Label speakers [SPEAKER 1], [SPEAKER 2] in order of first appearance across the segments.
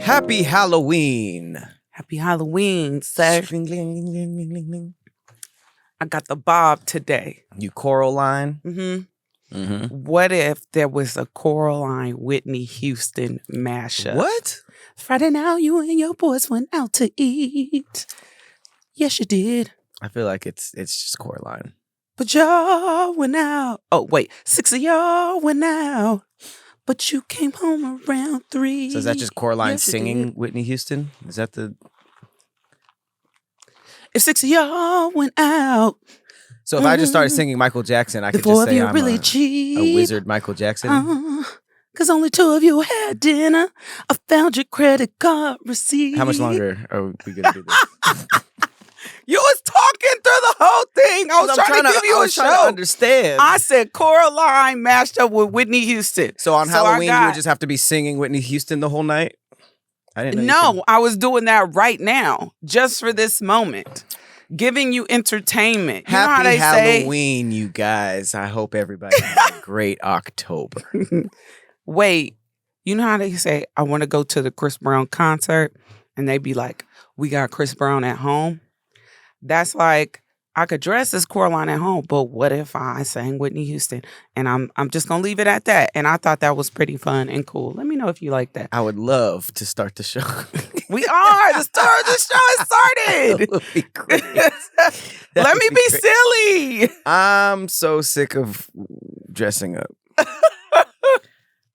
[SPEAKER 1] Happy Halloween.
[SPEAKER 2] Happy Halloween, sir. I got the bob today.
[SPEAKER 1] You Coraline?
[SPEAKER 2] What if there was a Coraline Whitney Houston mashup?
[SPEAKER 1] What?
[SPEAKER 2] Friday now, you and your boys went out to eat. Yes, you did.
[SPEAKER 1] I feel like it's just Coraline.
[SPEAKER 2] But y'all went out. Oh, wait. 6 of y'all went out. But you came home around 3.
[SPEAKER 1] So is that just Coraline
[SPEAKER 2] Yes,
[SPEAKER 1] singing Whitney Houston? Is that the...
[SPEAKER 2] If 6 of y'all went out.
[SPEAKER 1] So if I just started singing Michael Jackson, I could just say I'm
[SPEAKER 2] really
[SPEAKER 1] a wizard Michael Jackson?
[SPEAKER 2] Because only 2 of you had dinner. I found your credit card receipt.
[SPEAKER 1] How much longer are we going to do this?
[SPEAKER 2] You was talking through the whole thing. I was trying to give you a show.
[SPEAKER 1] Trying to understand.
[SPEAKER 2] I said Coraline mashed up with Whitney Houston.
[SPEAKER 1] So on Halloween, you would just have to be singing Whitney Houston the whole night? I didn't know.
[SPEAKER 2] No, I was doing that right now, just for this moment. Giving you entertainment. You
[SPEAKER 1] Happy
[SPEAKER 2] know how they
[SPEAKER 1] Halloween, you guys. I hope everybody has a great October.
[SPEAKER 2] Wait, you know how they say, I want to go to the Chris Brown concert? And they be like, we got Chris Brown at home? That's like, I could dress as Coraline at home, but what if I sang Whitney Houston? And I'm just going to leave it at that. And I thought that was pretty fun and cool. Let me know if you like that.
[SPEAKER 1] I would love to start the show.
[SPEAKER 2] We are. The show has started.
[SPEAKER 1] That would be great.
[SPEAKER 2] Let me be silly.
[SPEAKER 1] I'm so sick of dressing up.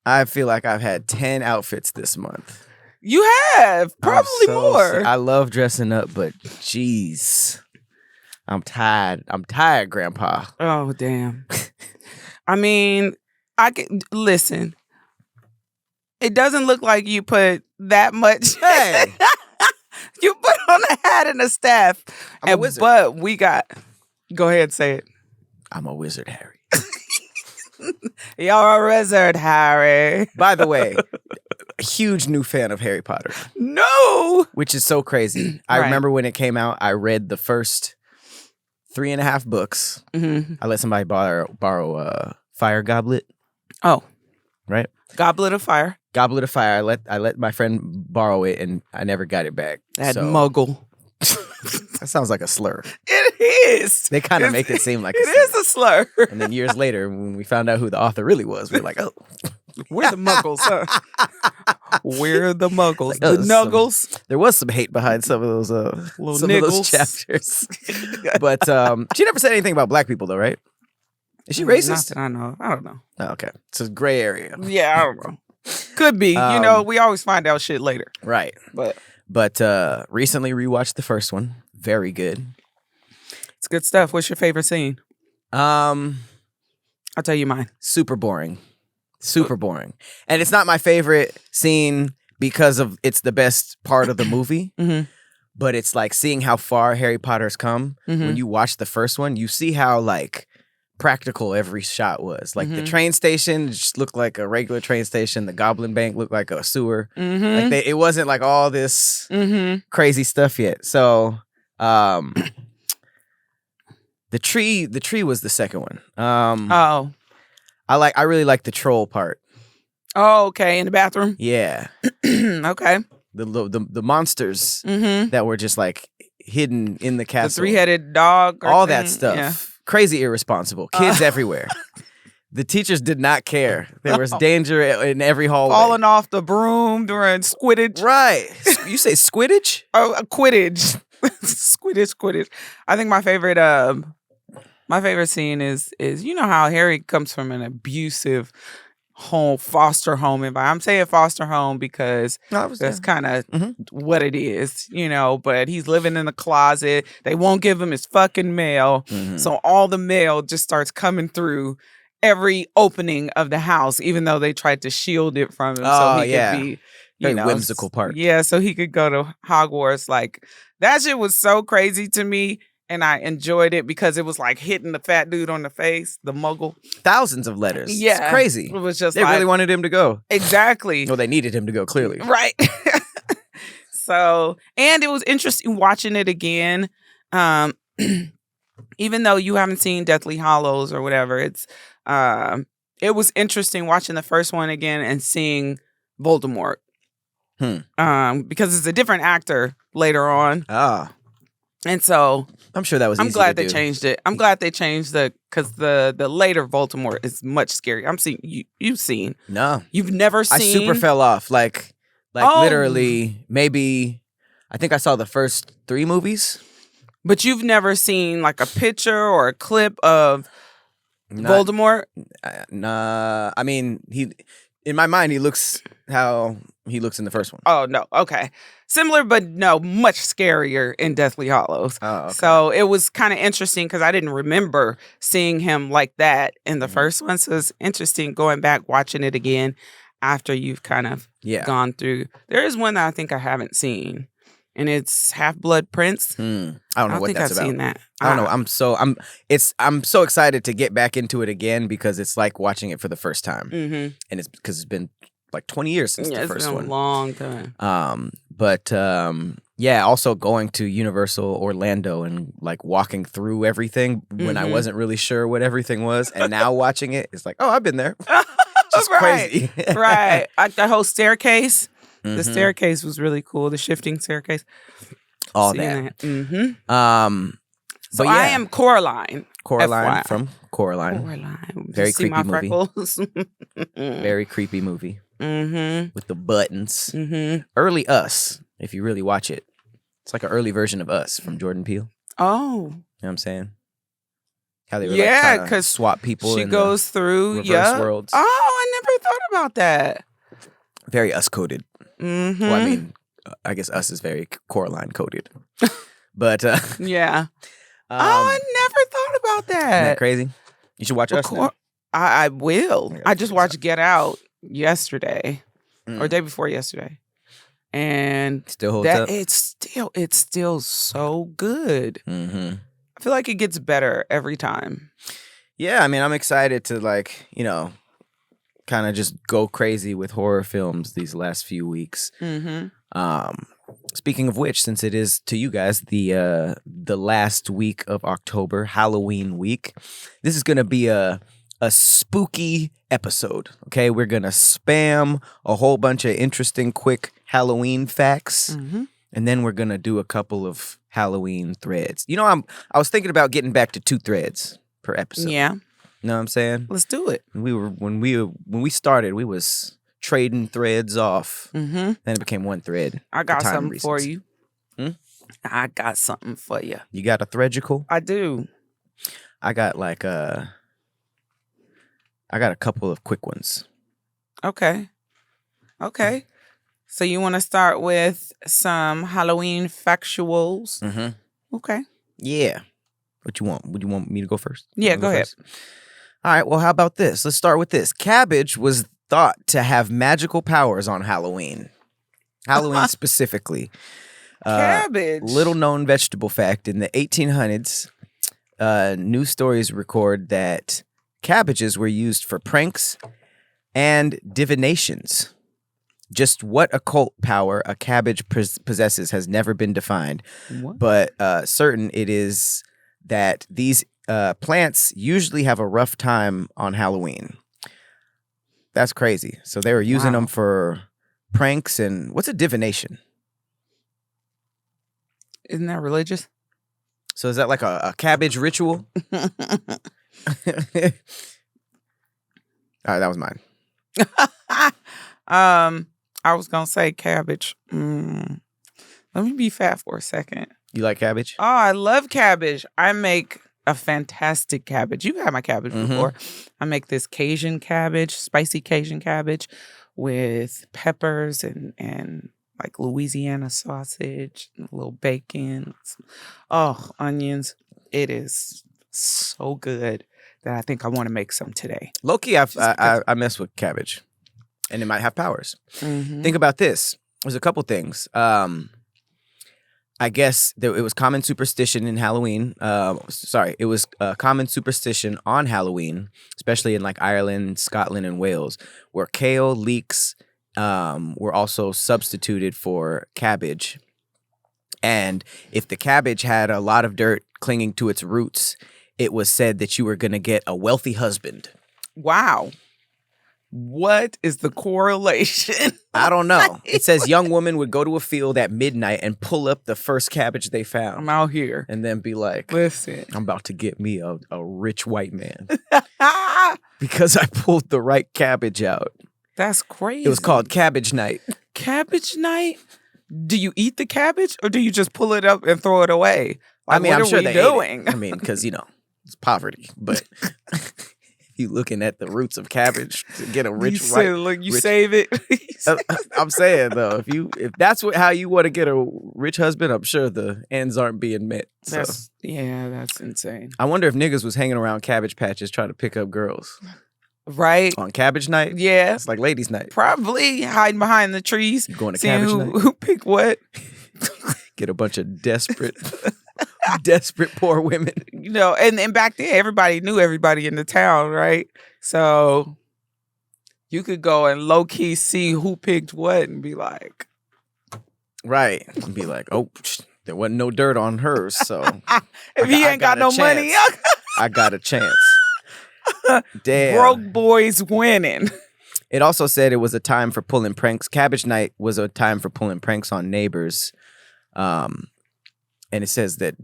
[SPEAKER 1] I feel like I've had 10 outfits this month.
[SPEAKER 2] You have. Probably more.
[SPEAKER 1] I love dressing up, but geez. I'm tired. I'm tired, Grandpa.
[SPEAKER 2] Oh, damn. I mean, I can listen. It doesn't look like you put that much.
[SPEAKER 1] Hey.
[SPEAKER 2] You put on a hat and a staff.
[SPEAKER 1] I'm a wizard.
[SPEAKER 2] But we got. Go ahead, say it.
[SPEAKER 1] I'm a wizard, Harry.
[SPEAKER 2] You're a wizard, Harry.
[SPEAKER 1] By the way, a huge new fan of Harry Potter.
[SPEAKER 2] No.
[SPEAKER 1] Which is so crazy. I remember when it came out, I read the first 3.5 books.
[SPEAKER 2] Mm-hmm.
[SPEAKER 1] I let somebody borrow a fire goblet.
[SPEAKER 2] Oh.
[SPEAKER 1] Right?
[SPEAKER 2] Goblet of Fire.
[SPEAKER 1] Goblet of Fire. I let my friend borrow it, and I never got it back.
[SPEAKER 2] That muggle.
[SPEAKER 1] That sounds like a slur.
[SPEAKER 2] It is.
[SPEAKER 1] They kind of make it seem like
[SPEAKER 2] it is a slur.
[SPEAKER 1] And then years later, when we found out who the author really was, we were like, oh.
[SPEAKER 2] We're the muggles, huh? We're the muggles. The nuggles.
[SPEAKER 1] There was some hate behind some of those of those chapters. But she never said anything about black people, though, right? Is she racist?
[SPEAKER 2] Not that I know. I don't know.
[SPEAKER 1] Oh, okay. It's a gray area.
[SPEAKER 2] Yeah, I don't know. Could be. We always find out shit later.
[SPEAKER 1] Right. But recently rewatched the first one. Very good.
[SPEAKER 2] It's good stuff. What's your favorite scene? I'll tell you mine.
[SPEAKER 1] Super boring. Super boring. And it's not my favorite scene because of it's the best part of the movie.
[SPEAKER 2] Mm-hmm.
[SPEAKER 1] But it's like seeing how far Harry Potter's come.
[SPEAKER 2] Mm-hmm.
[SPEAKER 1] When you watch the first one, you see how like practical every shot was. Like the train station just looked like a regular train station. The Goblin Bank looked like a sewer.
[SPEAKER 2] Mm-hmm.
[SPEAKER 1] Like it wasn't like all this crazy stuff yet. So the tree was the second one. I really like the troll part.
[SPEAKER 2] Oh, okay. In the bathroom?
[SPEAKER 1] Yeah.
[SPEAKER 2] Okay.
[SPEAKER 1] The monsters that were just like hidden in the castle.
[SPEAKER 2] The 3-headed dog.
[SPEAKER 1] All that stuff.
[SPEAKER 2] Yeah.
[SPEAKER 1] Crazy irresponsible. Kids everywhere. The teachers did not care. There was danger in every hallway.
[SPEAKER 2] Falling off the broom during Squidditch.
[SPEAKER 1] Right. You say Squidditch?
[SPEAKER 2] Oh, Quidditch. Squidditch. I think my favorite scene is you know how Harry comes from an abusive home, foster home environment. I'm saying foster home because that's kind of what it is, but he's living in a closet. They won't give him his fucking mail. So all the mail just starts coming through every opening of the house, even though they tried to shield it from him so he could be,
[SPEAKER 1] very whimsical part.
[SPEAKER 2] Yeah, so he could go to Hogwarts. Like, that shit was so crazy to me. And I enjoyed it because it was like hitting the fat dude on the face, the muggle.
[SPEAKER 1] Thousands of letters.
[SPEAKER 2] Yeah.
[SPEAKER 1] It's crazy.
[SPEAKER 2] It was just
[SPEAKER 1] they really wanted him to go.
[SPEAKER 2] Exactly.
[SPEAKER 1] Well, they needed him to go, clearly.
[SPEAKER 2] Right. So, and it was interesting watching it again. Even though you haven't seen Deathly Hallows or whatever, it's it was interesting watching the first one again and seeing Voldemort. Because it's a different actor later on. And so
[SPEAKER 1] I'm sure that was easy
[SPEAKER 2] I'm glad
[SPEAKER 1] to
[SPEAKER 2] they
[SPEAKER 1] do.
[SPEAKER 2] changed it. I'm glad they changed because the later Voldemort is much scarier. I'm seeing you've seen.
[SPEAKER 1] No.
[SPEAKER 2] You've never seen.
[SPEAKER 1] I super fell off. Like literally maybe I think I saw the first 3 movies.
[SPEAKER 2] But you've never seen like a picture or a clip of Voldemort?
[SPEAKER 1] Nah. I mean, in my mind he looks how he looks in the first one.
[SPEAKER 2] Oh, no. Okay. Similar, but no, much scarier in Deathly Hallows.
[SPEAKER 1] Oh, okay.
[SPEAKER 2] So it was kind of interesting because I didn't remember seeing him like that in the first one. So it's interesting going back, watching it again after you've kind of gone through. There is one that I think I haven't seen, and it's Half-Blood Prince.
[SPEAKER 1] I don't know what that's about.
[SPEAKER 2] I've seen that.
[SPEAKER 1] I don't know. I'm so excited to get back into it again because it's like watching it for the first time, and it's because it's been like 20 years since the first one.
[SPEAKER 2] It's been a long time.
[SPEAKER 1] But also going to Universal Orlando and like walking through everything when I wasn't really sure what everything was, and now watching it, it's like, oh, I've been there. Just crazy.
[SPEAKER 2] Right. The whole staircase. The staircase was really cool. The shifting staircase.
[SPEAKER 1] All that.
[SPEAKER 2] So yeah. I am Coraline.
[SPEAKER 1] Coraline from Coraline.
[SPEAKER 2] Coraline.
[SPEAKER 1] Very
[SPEAKER 2] see
[SPEAKER 1] creepy
[SPEAKER 2] my
[SPEAKER 1] movie. Very creepy movie. With the buttons. Early Us, if you really watch it. It's like an early version of Us from Jordan Peele.
[SPEAKER 2] Oh.
[SPEAKER 1] You know what I'm saying? How they were trying to swap people.
[SPEAKER 2] She goes through
[SPEAKER 1] reverse worlds.
[SPEAKER 2] Oh, I never thought about that.
[SPEAKER 1] Very Us coded. Well, I mean, I guess Us is very Coraline coded. But
[SPEAKER 2] yeah. I never thought about that.
[SPEAKER 1] Isn't that crazy? You should watch Us now.
[SPEAKER 2] I will. I just watched Get Out yesterday or day before yesterday, and
[SPEAKER 1] still holds up.
[SPEAKER 2] It's still so good. I feel like it gets better every time.
[SPEAKER 1] Yeah, I mean, I'm excited to kind of just go crazy with horror films these last few weeks. Speaking of which, since it is to you guys the last week of October, Halloween week, this is gonna be a spooky episode. Okay, we're gonna spam a whole bunch of interesting, quick Halloween facts, and then we're gonna do a couple of Halloween threads. You know, I was thinking about getting back to 2 threads per episode.
[SPEAKER 2] Yeah,
[SPEAKER 1] you know what I'm saying?
[SPEAKER 2] Let's do it.
[SPEAKER 1] When we started, we was trading threads off. Then it became 1 thread.
[SPEAKER 2] I got something for you. I got something for you.
[SPEAKER 1] You got a threadical?
[SPEAKER 2] I do.
[SPEAKER 1] I got a couple of quick ones.
[SPEAKER 2] Okay. So you want to start with some Halloween factuals? Okay.
[SPEAKER 1] Yeah. What you want? Would you want me to go first?
[SPEAKER 2] Yeah, go ahead.
[SPEAKER 1] All right. Well, how about this? Let's start with this. Cabbage was thought to have magical powers on Halloween. Halloween specifically.
[SPEAKER 2] Cabbage.
[SPEAKER 1] Little known vegetable fact. In the 1800s, news stories record that cabbages were used for pranks and divinations. Just what occult power a cabbage possesses has never been defined.
[SPEAKER 2] What?
[SPEAKER 1] But certain it is that these plants usually have a rough time on Halloween. That's crazy. So they were using them for pranks and what's a divination?
[SPEAKER 2] Isn't that religious?
[SPEAKER 1] So is that like a cabbage ritual? All right, that was mine.
[SPEAKER 2] I was gonna say cabbage. Let me be fat for a second.
[SPEAKER 1] You like cabbage?
[SPEAKER 2] Oh, I love cabbage. I make a fantastic cabbage. You've had my cabbage before. I make this Cajun cabbage, spicy Cajun cabbage with peppers and like Louisiana sausage, a little bacon, onions. It is so good that I think I want to make some today.
[SPEAKER 1] Low-key, I mess with cabbage, and it might have powers. Think about this. There's a couple things. I guess it was common superstition in Halloween. It was a common superstition on Halloween, especially in like Ireland, Scotland, and Wales, where kale leeks were also substituted for cabbage. And if the cabbage had a lot of dirt clinging to its roots, it was said that you were going to get a wealthy husband.
[SPEAKER 2] Wow. What is the correlation?
[SPEAKER 1] I don't know. It says young woman would go to a field at midnight and pull up the first cabbage they found.
[SPEAKER 2] I'm out here.
[SPEAKER 1] And then be like,
[SPEAKER 2] listen,
[SPEAKER 1] I'm about to get me a rich white man. Because I pulled the right cabbage out.
[SPEAKER 2] That's crazy.
[SPEAKER 1] It was called Cabbage Night.
[SPEAKER 2] Cabbage Night? Do you eat the cabbage or do you just pull it up and throw it away? Like,
[SPEAKER 1] I mean, I'm sure they
[SPEAKER 2] doing?
[SPEAKER 1] I mean, because, it's poverty. But you looking at the roots of cabbage to get a rich
[SPEAKER 2] save it.
[SPEAKER 1] I'm saying, though, if that's how you want to get a rich husband, I'm sure the ends aren't being met. So.
[SPEAKER 2] That's insane.
[SPEAKER 1] I wonder if niggas was hanging around cabbage patches trying to pick up girls.
[SPEAKER 2] Right.
[SPEAKER 1] On Cabbage Night?
[SPEAKER 2] Yeah.
[SPEAKER 1] It's like ladies' night.
[SPEAKER 2] Probably hiding behind the trees.
[SPEAKER 1] You going to Cabbage Night?
[SPEAKER 2] Who pick what?
[SPEAKER 1] Get a bunch of desperate poor women.
[SPEAKER 2] And back then everybody knew everybody in the town, right? So you could go and low key see who picked what and be like.
[SPEAKER 1] Right. And be like, oh, there wasn't no dirt on hers, so.
[SPEAKER 2] If he ain't got no money.
[SPEAKER 1] I got a chance. Damn.
[SPEAKER 2] Broke boys winning.
[SPEAKER 1] It also said it was a time for pulling pranks. Cabbage Night was a time for pulling pranks on neighbors. And it says that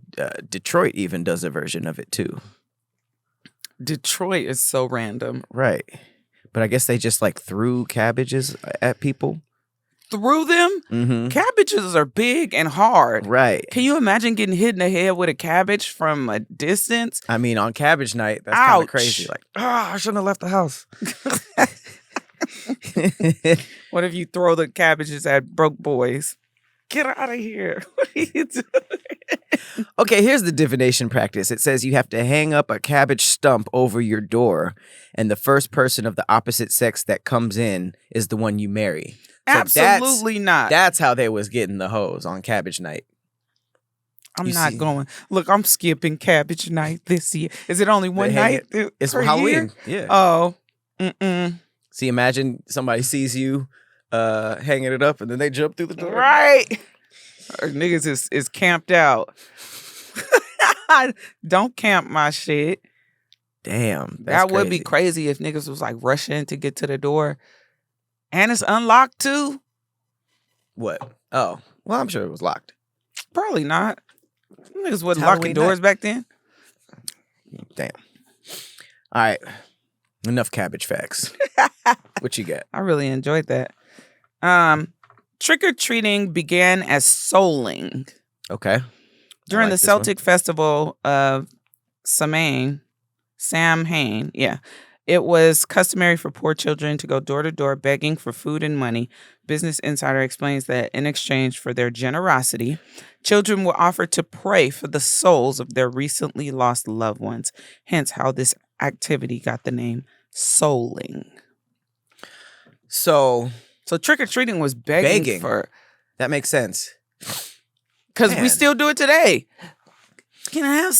[SPEAKER 1] Detroit even does a version of it too.
[SPEAKER 2] Detroit is so random.
[SPEAKER 1] Right. But I guess they just threw cabbages at people.
[SPEAKER 2] Threw them?
[SPEAKER 1] Mm-hmm.
[SPEAKER 2] Cabbages are big and hard.
[SPEAKER 1] Right.
[SPEAKER 2] Can you imagine getting hit in the head with a cabbage from a distance?
[SPEAKER 1] I mean, on Cabbage Night, that's kind of crazy. I shouldn't have left the house.
[SPEAKER 2] What if you throw the cabbages at broke boys? Get out of here. What are you doing?
[SPEAKER 1] Okay, here's the divination practice. It says you have to hang up a cabbage stump over your door, and the first person of the opposite sex that comes in is the one you marry. So
[SPEAKER 2] Absolutely not.
[SPEAKER 1] That's how they was getting the hoes on Cabbage Night.
[SPEAKER 2] I'm not going. Look, I'm skipping Cabbage Night this year. Is it only one night?
[SPEAKER 1] It's for Halloween.
[SPEAKER 2] Year?
[SPEAKER 1] Yeah.
[SPEAKER 2] Oh. Mm-mm.
[SPEAKER 1] See, imagine somebody sees you hanging it up and then they jump through the door.
[SPEAKER 2] Right. Or niggas is camped out. Don't camp my shit.
[SPEAKER 1] Damn.
[SPEAKER 2] That would be crazy if niggas was rushing to get to the door. And it's unlocked too?
[SPEAKER 1] What? Oh. Well, I'm sure it was locked.
[SPEAKER 2] Probably not. Niggas wasn't locking doors back then.
[SPEAKER 1] Damn. All right. Enough cabbage facts. What you got?
[SPEAKER 2] I really enjoyed that. Trick-or-treating began as souling.
[SPEAKER 1] Okay.
[SPEAKER 2] During the Celtic festival of Samhain. Yeah. It was customary for poor children to go door to door begging for food and money. Business Insider explains that in exchange for their generosity, children were offered to pray for the souls of their recently lost loved ones. Hence how this activity got the name souling.
[SPEAKER 1] So
[SPEAKER 2] trick-or-treating was begging for...
[SPEAKER 1] That makes sense.
[SPEAKER 2] Because we still do it today. Can I have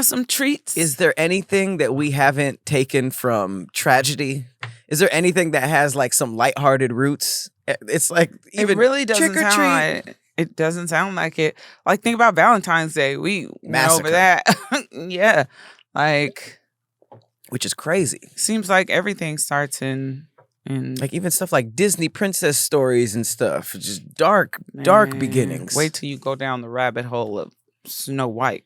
[SPEAKER 2] some treats?
[SPEAKER 1] Is there anything that we haven't taken from tragedy? Is there anything that has some lighthearted roots? It's even
[SPEAKER 2] it really doesn't sound it doesn't sound like it. Think about Valentine's Day. We went over that. Yeah.
[SPEAKER 1] Which is crazy.
[SPEAKER 2] Seems like everything starts in
[SPEAKER 1] even stuff like Disney princess stories and stuff. Just dark beginnings.
[SPEAKER 2] Wait till you go down the rabbit hole of Snow White.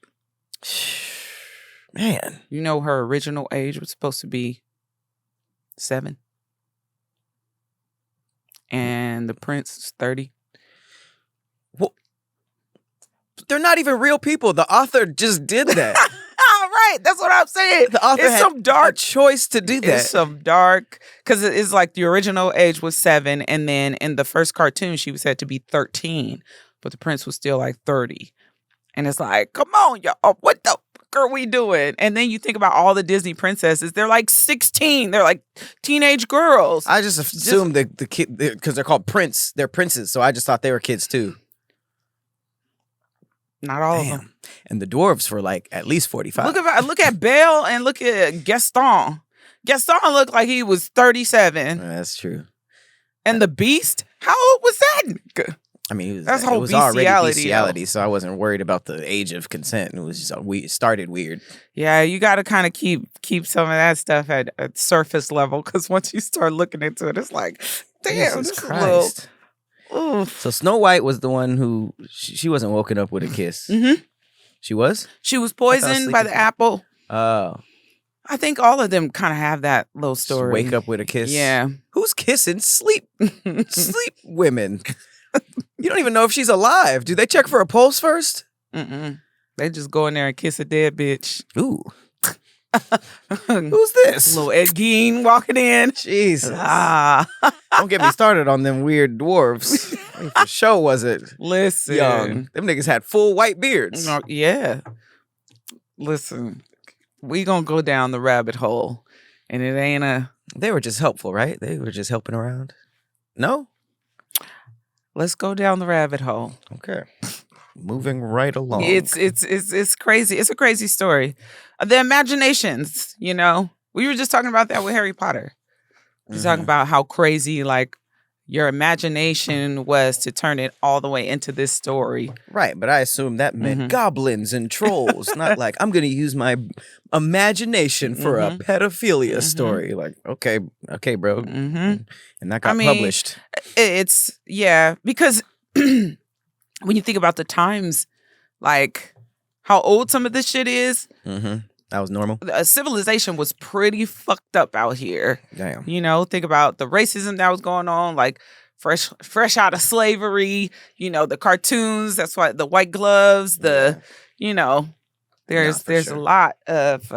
[SPEAKER 1] Man.
[SPEAKER 2] You know her original age was supposed to be 7. And the prince is 30.
[SPEAKER 1] Well, they're not even real people. The author just did that.
[SPEAKER 2] Right, that's what I'm saying.
[SPEAKER 1] The author had some dark choice to do that.
[SPEAKER 2] It's some dark, because it's the original age was 7, and then in the first cartoon she was said to be 13, but the prince was still 30. And it's come on, y'all, what the fuck are we doing? And then you think about all the Disney princesses, they're 16, they're teenage girls.
[SPEAKER 1] I just assumed the kid, because they're called prince, they're princes, so I just thought they were kids too.
[SPEAKER 2] Not all of them.
[SPEAKER 1] And the dwarves were at least 45.
[SPEAKER 2] Look at Belle and look at Gaston. Gaston looked like he was 37.
[SPEAKER 1] That's true.
[SPEAKER 2] And the Beast, how old was that?
[SPEAKER 1] I mean,
[SPEAKER 2] That's
[SPEAKER 1] it
[SPEAKER 2] whole
[SPEAKER 1] was already
[SPEAKER 2] bestiality,
[SPEAKER 1] so I wasn't worried about the age of consent. It was just it started weird.
[SPEAKER 2] Yeah, you got to kind of keep some of that stuff at surface level, because once you start looking into it, it's like, damn,
[SPEAKER 1] Jesus
[SPEAKER 2] this
[SPEAKER 1] Christ.
[SPEAKER 2] is a little. Oof.
[SPEAKER 1] So Snow White was the one who she wasn't woken up with a kiss.
[SPEAKER 2] Mm-hmm.
[SPEAKER 1] She was?
[SPEAKER 2] She was poisoned by the apple.
[SPEAKER 1] Oh.
[SPEAKER 2] I think all of them kind of have that little story.
[SPEAKER 1] Just wake up with a kiss.
[SPEAKER 2] Yeah.
[SPEAKER 1] Who's kissing sleep women? You don't even know if she's alive. Do they check for a pulse first?
[SPEAKER 2] Mm-mm. They just go in there and kiss a dead bitch.
[SPEAKER 1] Ooh. Who's this?
[SPEAKER 2] Little Ed Gein walking in.
[SPEAKER 1] Jesus.
[SPEAKER 2] Ah.
[SPEAKER 1] Don't get me started on them weird dwarves. For sure was it
[SPEAKER 2] Listen.
[SPEAKER 1] young. Them niggas had full white beards.
[SPEAKER 2] No, yeah. Listen. We gonna go down the rabbit hole. And it ain't a...
[SPEAKER 1] They were just helpful, right? They were just helping around. No?
[SPEAKER 2] Let's go down the rabbit hole.
[SPEAKER 1] Okay. Moving right along.
[SPEAKER 2] It's crazy. It's a crazy story. The imaginations, you know. We were just talking about that with Harry Potter. We're talking about how crazy, like, your imagination was to turn it all the way into this story.
[SPEAKER 1] Right, but I assume that meant goblins and trolls, not like, I'm going to use my imagination for a pedophilia story. Like, okay, bro. And that got published.
[SPEAKER 2] It's, yeah, because when you think about the times, like, how old some of this shit is.
[SPEAKER 1] That was normal.
[SPEAKER 2] Civilization was pretty fucked up out here.
[SPEAKER 1] Damn.
[SPEAKER 2] You know, think about the racism that was going on, like fresh out of slavery, you know, the cartoons, that's why the white gloves, you know, there's a lot of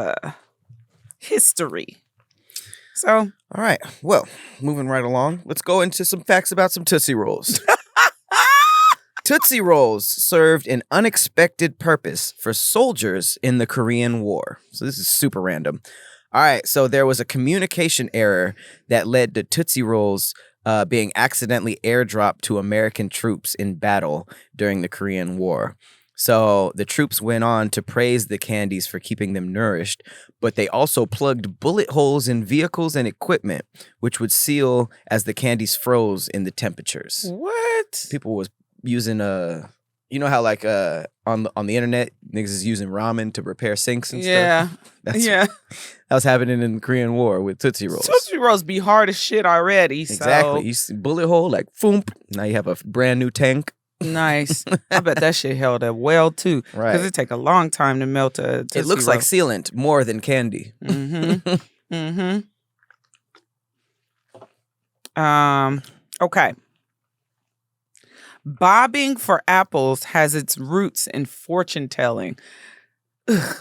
[SPEAKER 2] history. So.
[SPEAKER 1] All right. Well, moving right along, let's go into some facts about some Tootsie Rolls. Tootsie Rolls served an unexpected purpose for soldiers in the Korean War. So this is super random. All right, so there was a communication error that led to Tootsie Rolls being accidentally airdropped to American troops in battle during the Korean War. So the troops went on to praise the candies for keeping them nourished, but they also plugged bullet holes in vehicles and equipment, which would seal as the candies froze in the temperatures.
[SPEAKER 2] What?
[SPEAKER 1] People was using you know how like on the internet niggas is using ramen to repair sinks and stuff. That was happening in the Korean War with Tootsie Rolls.
[SPEAKER 2] Tootsie Rolls be hard as shit already.
[SPEAKER 1] Exactly.
[SPEAKER 2] So.
[SPEAKER 1] You see bullet hole like foomp. Now you have a brand new tank.
[SPEAKER 2] Nice. I bet that shit held up well too.
[SPEAKER 1] Right.
[SPEAKER 2] Because it take a long time to melt a Tootsie
[SPEAKER 1] It looks
[SPEAKER 2] Roll.
[SPEAKER 1] like sealant more than candy.
[SPEAKER 2] Okay. Bobbing for apples has its roots in fortune telling.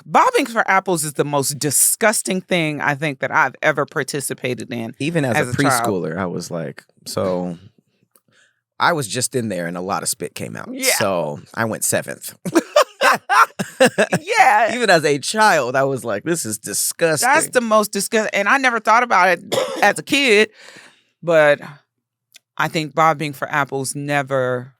[SPEAKER 2] Bobbing for apples is the most disgusting thing I think that I've ever participated in.
[SPEAKER 1] Even as a preschooler,
[SPEAKER 2] child.
[SPEAKER 1] I was like, so I was just in there and a lot of spit came out.
[SPEAKER 2] Yeah.
[SPEAKER 1] So I went 7th.
[SPEAKER 2] Yeah.
[SPEAKER 1] Even as a child, I was like, this is disgusting.
[SPEAKER 2] That's the most disgusting. And I never thought about it as a kid, but I think bobbing for apples never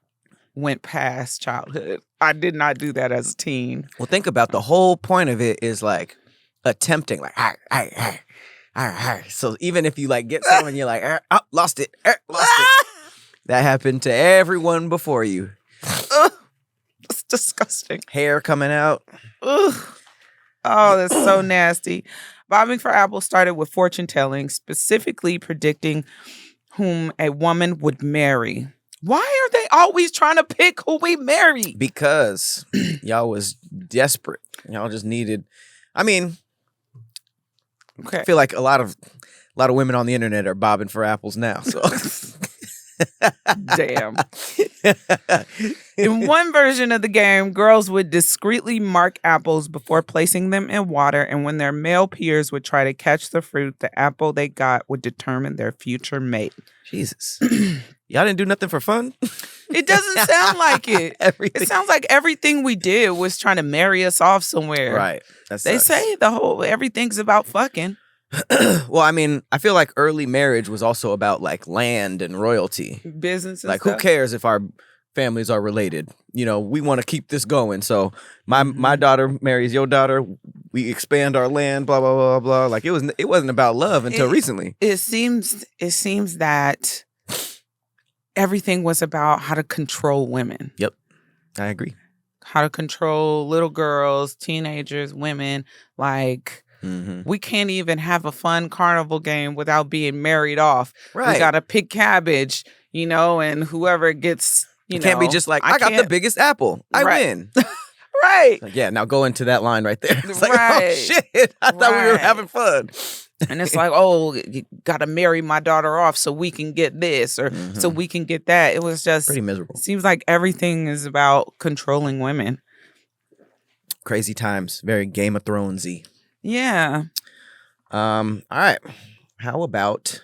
[SPEAKER 2] went past childhood. I did not do that as a teen.
[SPEAKER 1] Well, think about the whole point of it is like attempting, like, so even if you like get someone, you're like, lost it. That happened to everyone before you.
[SPEAKER 2] That's disgusting.
[SPEAKER 1] Hair coming out.
[SPEAKER 2] Ugh. Oh, that's so nasty. Bobbing for apples started with fortune telling, specifically predicting whom a woman would marry. Why are they always trying to pick who we marry?
[SPEAKER 1] Because y'all was desperate. Y'all just needed. I mean,
[SPEAKER 2] okay.
[SPEAKER 1] I feel like a lot of women on the internet are bobbing for apples now. So.
[SPEAKER 2] Damn. In one version of the game, girls would discreetly mark apples before placing them in water, and when their male peers would try to catch the fruit, the apple they got would determine their future mate. Jesus.
[SPEAKER 1] Y'all didn't do nothing for fun?
[SPEAKER 2] It doesn't sound like it. It sounds like everything we did was trying to marry us off somewhere.
[SPEAKER 1] Right.
[SPEAKER 2] They say everything's about fucking.
[SPEAKER 1] Well, I mean, I feel like early marriage was also about like land and royalty.
[SPEAKER 2] Business and
[SPEAKER 1] like,
[SPEAKER 2] stuff.
[SPEAKER 1] Who cares if our families are related? You know, we want to keep this going. So my daughter marries your daughter. We expand our land, blah, blah, blah, blah. Like it wasn't about love until recently.
[SPEAKER 2] It seems that everything was about how to control women.
[SPEAKER 1] Yep, I agree.
[SPEAKER 2] How to control little girls, teenagers, women. Like, we can't even have a fun carnival game without being married off.
[SPEAKER 1] Right.
[SPEAKER 2] We got to pick Cabbage, and whoever gets,
[SPEAKER 1] It can't be just like, I got the biggest apple. I win.
[SPEAKER 2] Right.
[SPEAKER 1] Like, yeah, now go into that line right there. It's like, oh, shit. I thought we were having fun.
[SPEAKER 2] And it's like, oh, you got to marry my daughter off so we can get this or so we can get that. It was just
[SPEAKER 1] pretty miserable.
[SPEAKER 2] Seems like everything is about controlling women.
[SPEAKER 1] Crazy times. Very Game of Thrones-y.
[SPEAKER 2] Yeah.
[SPEAKER 1] All right. How about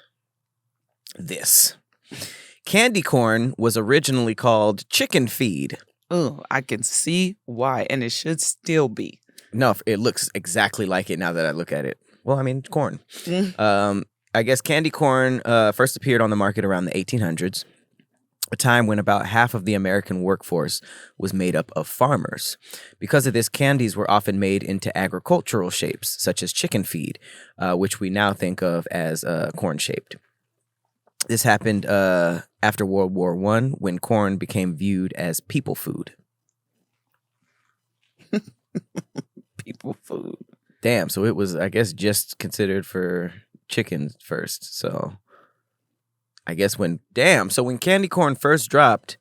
[SPEAKER 1] this? Candy corn was originally called chicken feed.
[SPEAKER 2] Oh, I can see why, and it should still be.
[SPEAKER 1] No, it looks exactly like it now that I look at it. Well, I mean, corn. I guess candy corn first appeared on the market around the 1800s, a time when about half of the American workforce was made up of farmers. Because of this, candies were often made into agricultural shapes, such as chicken feed, which we now think of as corn-shaped. This happened after World War I, when corn became viewed as people food.
[SPEAKER 2] People food.
[SPEAKER 1] Damn, so it was, I guess, just considered for chickens first. So I guess when candy corn first dropped,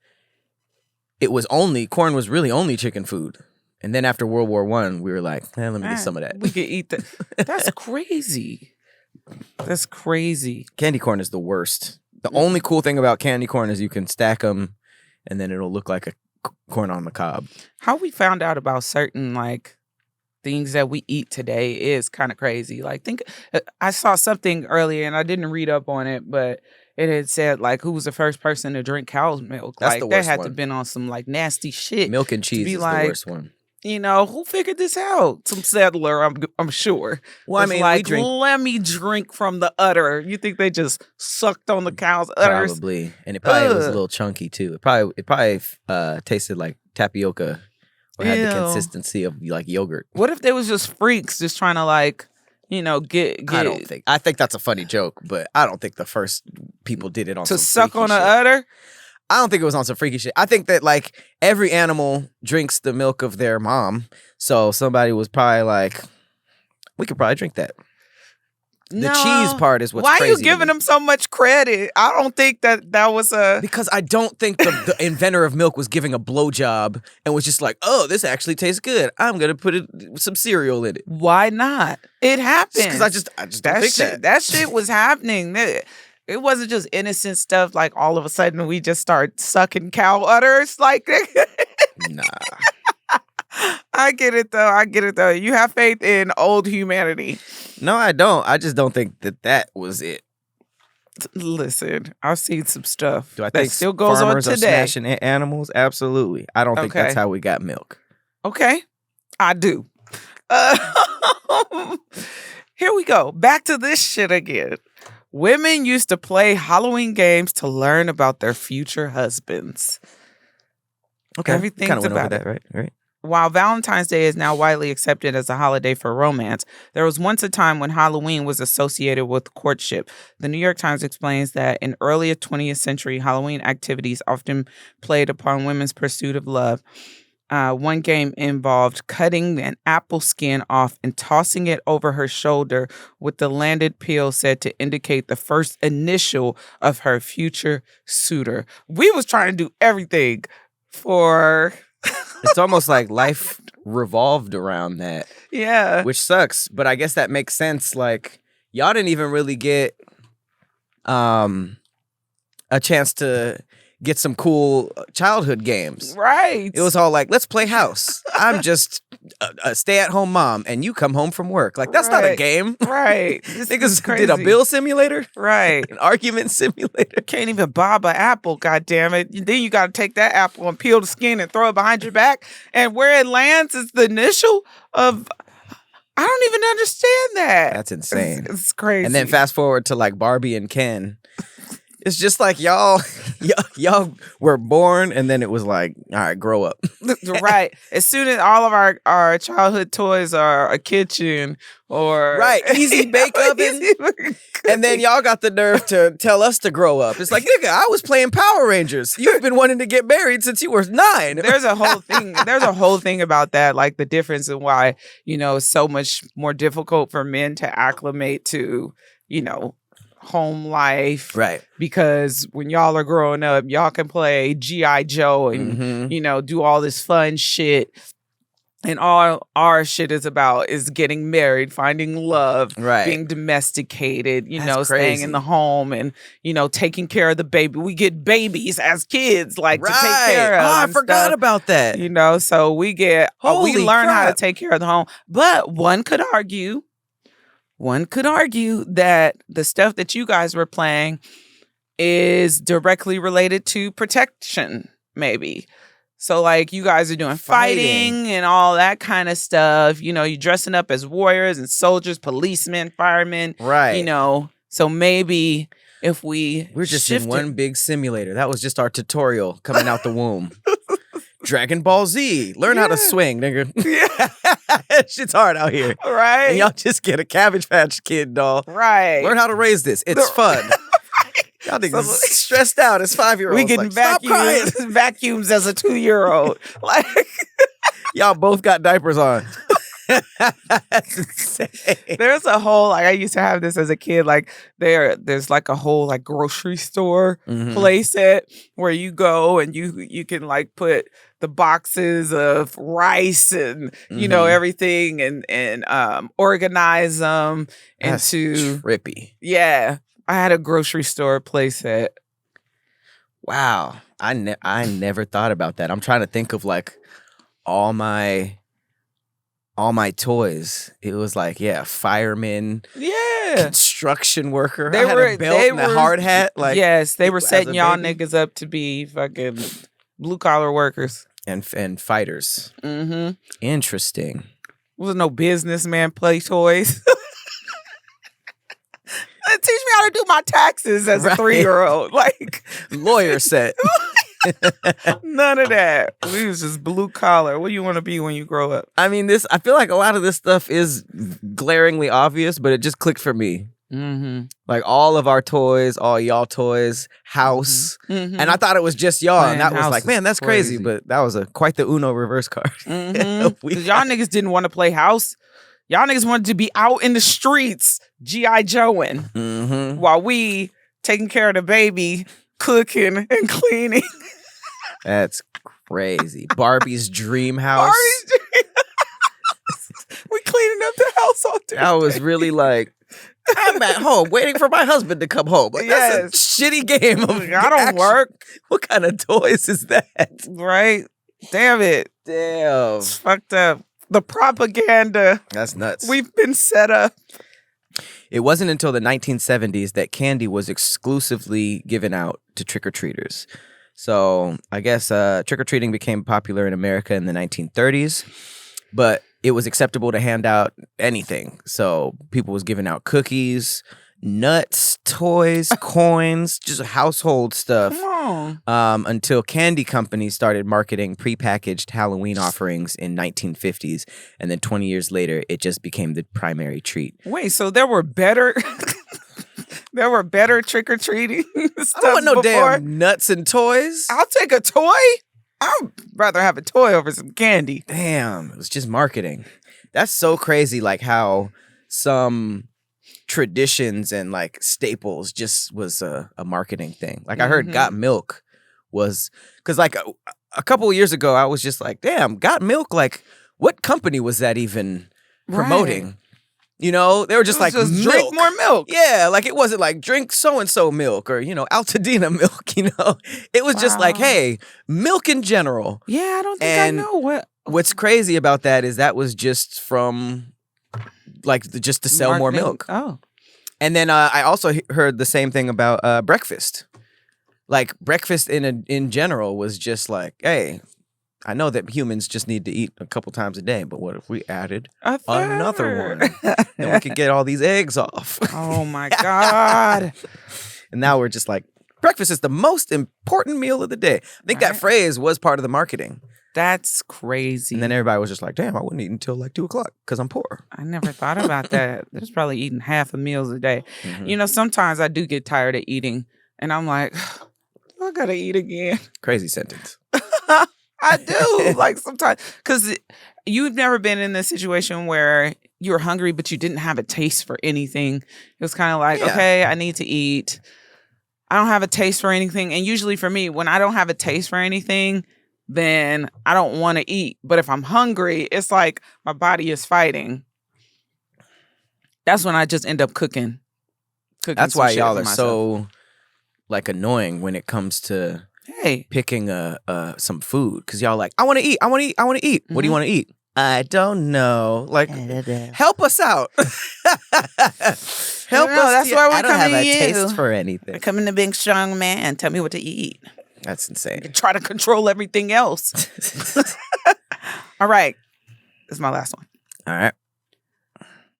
[SPEAKER 1] corn was really only chicken food. And then after World War I, we were like, let me get some of that.
[SPEAKER 2] We could eat that. That's crazy. That's crazy.
[SPEAKER 1] Candy corn is the worst. The only cool thing about candy corn is you can stack them and then it'll look like a corn on the cob.
[SPEAKER 2] How we found out about certain things that we eat today is kind of crazy. I saw something earlier and I didn't read up on it, but it had said who was the first person to drink cow's milk.
[SPEAKER 1] That's the worst
[SPEAKER 2] had
[SPEAKER 1] one.
[SPEAKER 2] to have been on some nasty shit.
[SPEAKER 1] Milk and cheese is the worst one.
[SPEAKER 2] Who figured this out? Some settler, I'm sure.
[SPEAKER 1] Well, I mean, we drink.
[SPEAKER 2] Let me drink from the udder. You think they just sucked on the cow's udders?
[SPEAKER 1] Probably, and it probably was a little chunky too. It probably tasted like tapioca, or had the consistency of yogurt.
[SPEAKER 2] What if they was just freaks, just trying to get?
[SPEAKER 1] I don't think. I think that's a funny joke, but I don't think the first people did it on
[SPEAKER 2] to
[SPEAKER 1] some
[SPEAKER 2] suck on
[SPEAKER 1] shit.
[SPEAKER 2] the udder.
[SPEAKER 1] I don't think it was on some freaky shit. I think that every animal drinks the milk of their mom. So somebody was probably like, we could probably drink that. The cheese part is what's crazy.
[SPEAKER 2] Why are you giving them so much credit? I don't think that was a...
[SPEAKER 1] Because I don't think the inventor of milk was giving a blowjob and was just like, oh, this actually tastes good. I'm going to put some cereal in it.
[SPEAKER 2] Why not? It happens.
[SPEAKER 1] Because I just don't think that.
[SPEAKER 2] That shit was happening. It wasn't just innocent stuff all of a sudden we just start sucking cow udders.
[SPEAKER 1] Nah.
[SPEAKER 2] I get it though. You have faith in old humanity.
[SPEAKER 1] No, I don't. I just don't think that was it.
[SPEAKER 2] Listen, I've seen some stuff
[SPEAKER 1] Do I think
[SPEAKER 2] still goes on
[SPEAKER 1] farmers
[SPEAKER 2] today.
[SPEAKER 1] Are smashing animals? Absolutely. I don't think that's how we got milk.
[SPEAKER 2] Okay, I do. Here we go. Back to this shit again. Women used to play Halloween games to learn about their future husbands.
[SPEAKER 1] Okay,
[SPEAKER 2] everything's
[SPEAKER 1] kind of went
[SPEAKER 2] about
[SPEAKER 1] over that, right?
[SPEAKER 2] While Valentine's Day is now widely accepted as a holiday for romance, there was once a time when Halloween was associated with courtship. The New York Times explains that in earlier 20th century, Halloween activities often played upon women's pursuit of love. One game involved cutting an apple skin off and tossing it over her shoulder with the landed peel said to indicate the first initial of her future suitor. We was trying to do everything for...
[SPEAKER 1] It's almost like life revolved around that.
[SPEAKER 2] Yeah.
[SPEAKER 1] Which sucks, but I guess that makes sense. Y'all didn't even really get a chance to get some cool childhood games.
[SPEAKER 2] Right.
[SPEAKER 1] It was all let's play house. I'm just a stay-at-home mom, and you come home from work. That's not a game.
[SPEAKER 2] Right.
[SPEAKER 1] Niggas did a bill simulator.
[SPEAKER 2] Right.
[SPEAKER 1] An argument simulator.
[SPEAKER 2] Can't even bob an apple, goddammit. Then you got to take that apple and peel the skin and throw it behind your back. And where it lands is the initial of... I don't even understand that.
[SPEAKER 1] That's insane.
[SPEAKER 2] It's crazy.
[SPEAKER 1] And then fast forward to Barbie and Ken. It's just like y'all were born, and then it was like, all right, grow up.
[SPEAKER 2] Right. As soon as all of our childhood toys are a kitchen or
[SPEAKER 1] easy bake oven, and then y'all got the nerve to tell us to grow up. It's like, nigga, I was playing Power Rangers. You've been wanting to get married since you were 9.
[SPEAKER 2] There's a whole thing about that, like the difference in why, it's so much more difficult for men to acclimate to, home life,
[SPEAKER 1] right?
[SPEAKER 2] Because when y'all are growing up, y'all can play G.I. Joe and do all this fun shit, and all our shit is about is getting married, finding love, being domesticated, staying in the home and taking care of the baby. We get babies as kids, like to take care of.
[SPEAKER 1] Oh, I forgot about that.
[SPEAKER 2] So we get we learn how to take care of the home, but one could argue that the stuff that you guys were playing is directly related to protection, maybe. So, like, you guys are doing fighting and all that kind of stuff. You're dressing up as warriors and soldiers, policemen, firemen.
[SPEAKER 1] Right.
[SPEAKER 2] So maybe if we're
[SPEAKER 1] just in one big simulator. That was just our tutorial coming out the womb. Dragon Ball Z. Learn how to swing, nigga. Yeah. Shit's hard out here.
[SPEAKER 2] Right.
[SPEAKER 1] And y'all just get a Cabbage Patch Kid doll.
[SPEAKER 2] Right.
[SPEAKER 1] Learn how to raise this. It's fun. Y'all niggas stressed out as 5-year-olds.
[SPEAKER 2] We getting vacuums as a 2-year-old. Like,
[SPEAKER 1] y'all both got diapers on. That's insane.
[SPEAKER 2] There's a whole, like, I used to have this as a kid, like there's like a whole like grocery store place where you go and you can like put the boxes of rice and everything and organize them into
[SPEAKER 1] trippy.
[SPEAKER 2] Yeah. I had a grocery store playset.
[SPEAKER 1] Wow. I never thought about that. I'm trying to think of like all my toys. It was like, fireman, construction worker. I had a belt and a hard hat. Like,
[SPEAKER 2] yes, they were setting y'all niggas up to be fucking blue collar workers
[SPEAKER 1] and fighters. Interesting.
[SPEAKER 2] There was no businessman play toys. Teach me how to do my taxes as a 3-year-old. Like,
[SPEAKER 1] lawyer set.
[SPEAKER 2] None of that. We was just blue collar. What do you want to be when you grow up?
[SPEAKER 1] I mean, I feel like a lot of this stuff is glaringly obvious, but it just clicked for me. Like all of our toys, all y'all toys, house. And I thought it was just y'all. And that was like, man, that's crazy. But that was quite the Uno reverse card.
[SPEAKER 2] Y'all niggas didn't want to play house. Y'all niggas wanted to be out in the streets, G.I. Joeing, while we taking care of the baby, cooking and cleaning.
[SPEAKER 1] That's crazy. Barbie's dream house.
[SPEAKER 2] We cleaning up the house all day.
[SPEAKER 1] I was really like, I'm at home waiting for my husband to come home. Like, that's a shitty game of
[SPEAKER 2] I don't work.
[SPEAKER 1] What kind of toys is that?
[SPEAKER 2] Right? Damn it.
[SPEAKER 1] Damn.
[SPEAKER 2] It's fucked up. The propaganda.
[SPEAKER 1] That's nuts.
[SPEAKER 2] We've been set up.
[SPEAKER 1] It wasn't until the 1970s that candy was exclusively given out to trick-or-treaters. So I guess trick-or-treating became popular in America in the 1930s, but it was acceptable to hand out anything. So people was giving out cookies, nuts, toys, coins, just household stuff.
[SPEAKER 2] Come on.
[SPEAKER 1] Until candy companies started marketing prepackaged Halloween offerings in 1950s, and then 20 years later, it just became the primary treat.
[SPEAKER 2] Wait, so there were better trick-or-treating stuff
[SPEAKER 1] I don't want no
[SPEAKER 2] before?
[SPEAKER 1] damn nuts and toys.
[SPEAKER 2] I'll take a toy. I'd rather have a toy over some candy.
[SPEAKER 1] Damn, it was just marketing. That's so crazy, like how some traditions and like staples just was a marketing thing. Like I heard Got Milk was, because like a couple of years ago I was just like, damn, Got Milk, like what company was that even promoting? Right. You know, they were just like,
[SPEAKER 2] just drink more milk.
[SPEAKER 1] Yeah, like it wasn't like drink so-and-so milk or, Altadena milk, It was just like, hey, milk in general.
[SPEAKER 2] Yeah, I don't think I know
[SPEAKER 1] what's crazy about that is that was just from like just to sell more milk.
[SPEAKER 2] Oh.
[SPEAKER 1] And then I also heard the same thing about breakfast. Like breakfast in general was just like, hey, I know that humans just need to eat a couple times a day, but what if we added another one? Then we could get all these eggs off.
[SPEAKER 2] Oh my God.
[SPEAKER 1] And now we're just like, breakfast is the most important meal of the day. I think that phrase was part of the marketing.
[SPEAKER 2] That's crazy.
[SPEAKER 1] And then everybody was just like, damn, I wouldn't eat until like 2 o'clock because I'm poor.
[SPEAKER 2] I never thought about that. There's probably eating half a meal a day. Mm-hmm. Sometimes I do get tired of eating and I'm like, I gotta eat again.
[SPEAKER 1] Crazy sentence.
[SPEAKER 2] I do. Like sometimes, because you've never been in this situation where you were hungry, but you didn't have a taste for anything. It was kind of like, okay, I need to eat. I don't have a taste for anything. And usually for me, when I don't have a taste for anything, then I don't want to eat. But if I'm hungry, it's like my body is fighting. That's when I just end up cooking.
[SPEAKER 1] That's why y'all are so like annoying when it comes to picking some food. Because y'all like, I want to eat. Mm-hmm. What do you want to eat? I don't know. Like, help us out. Help us.
[SPEAKER 2] That's why
[SPEAKER 1] I don't have a taste for anything.
[SPEAKER 2] I come in the big strong man. Tell me what to eat.
[SPEAKER 1] That's insane.
[SPEAKER 2] You try to control everything else. All right. This is my last one.
[SPEAKER 1] All right.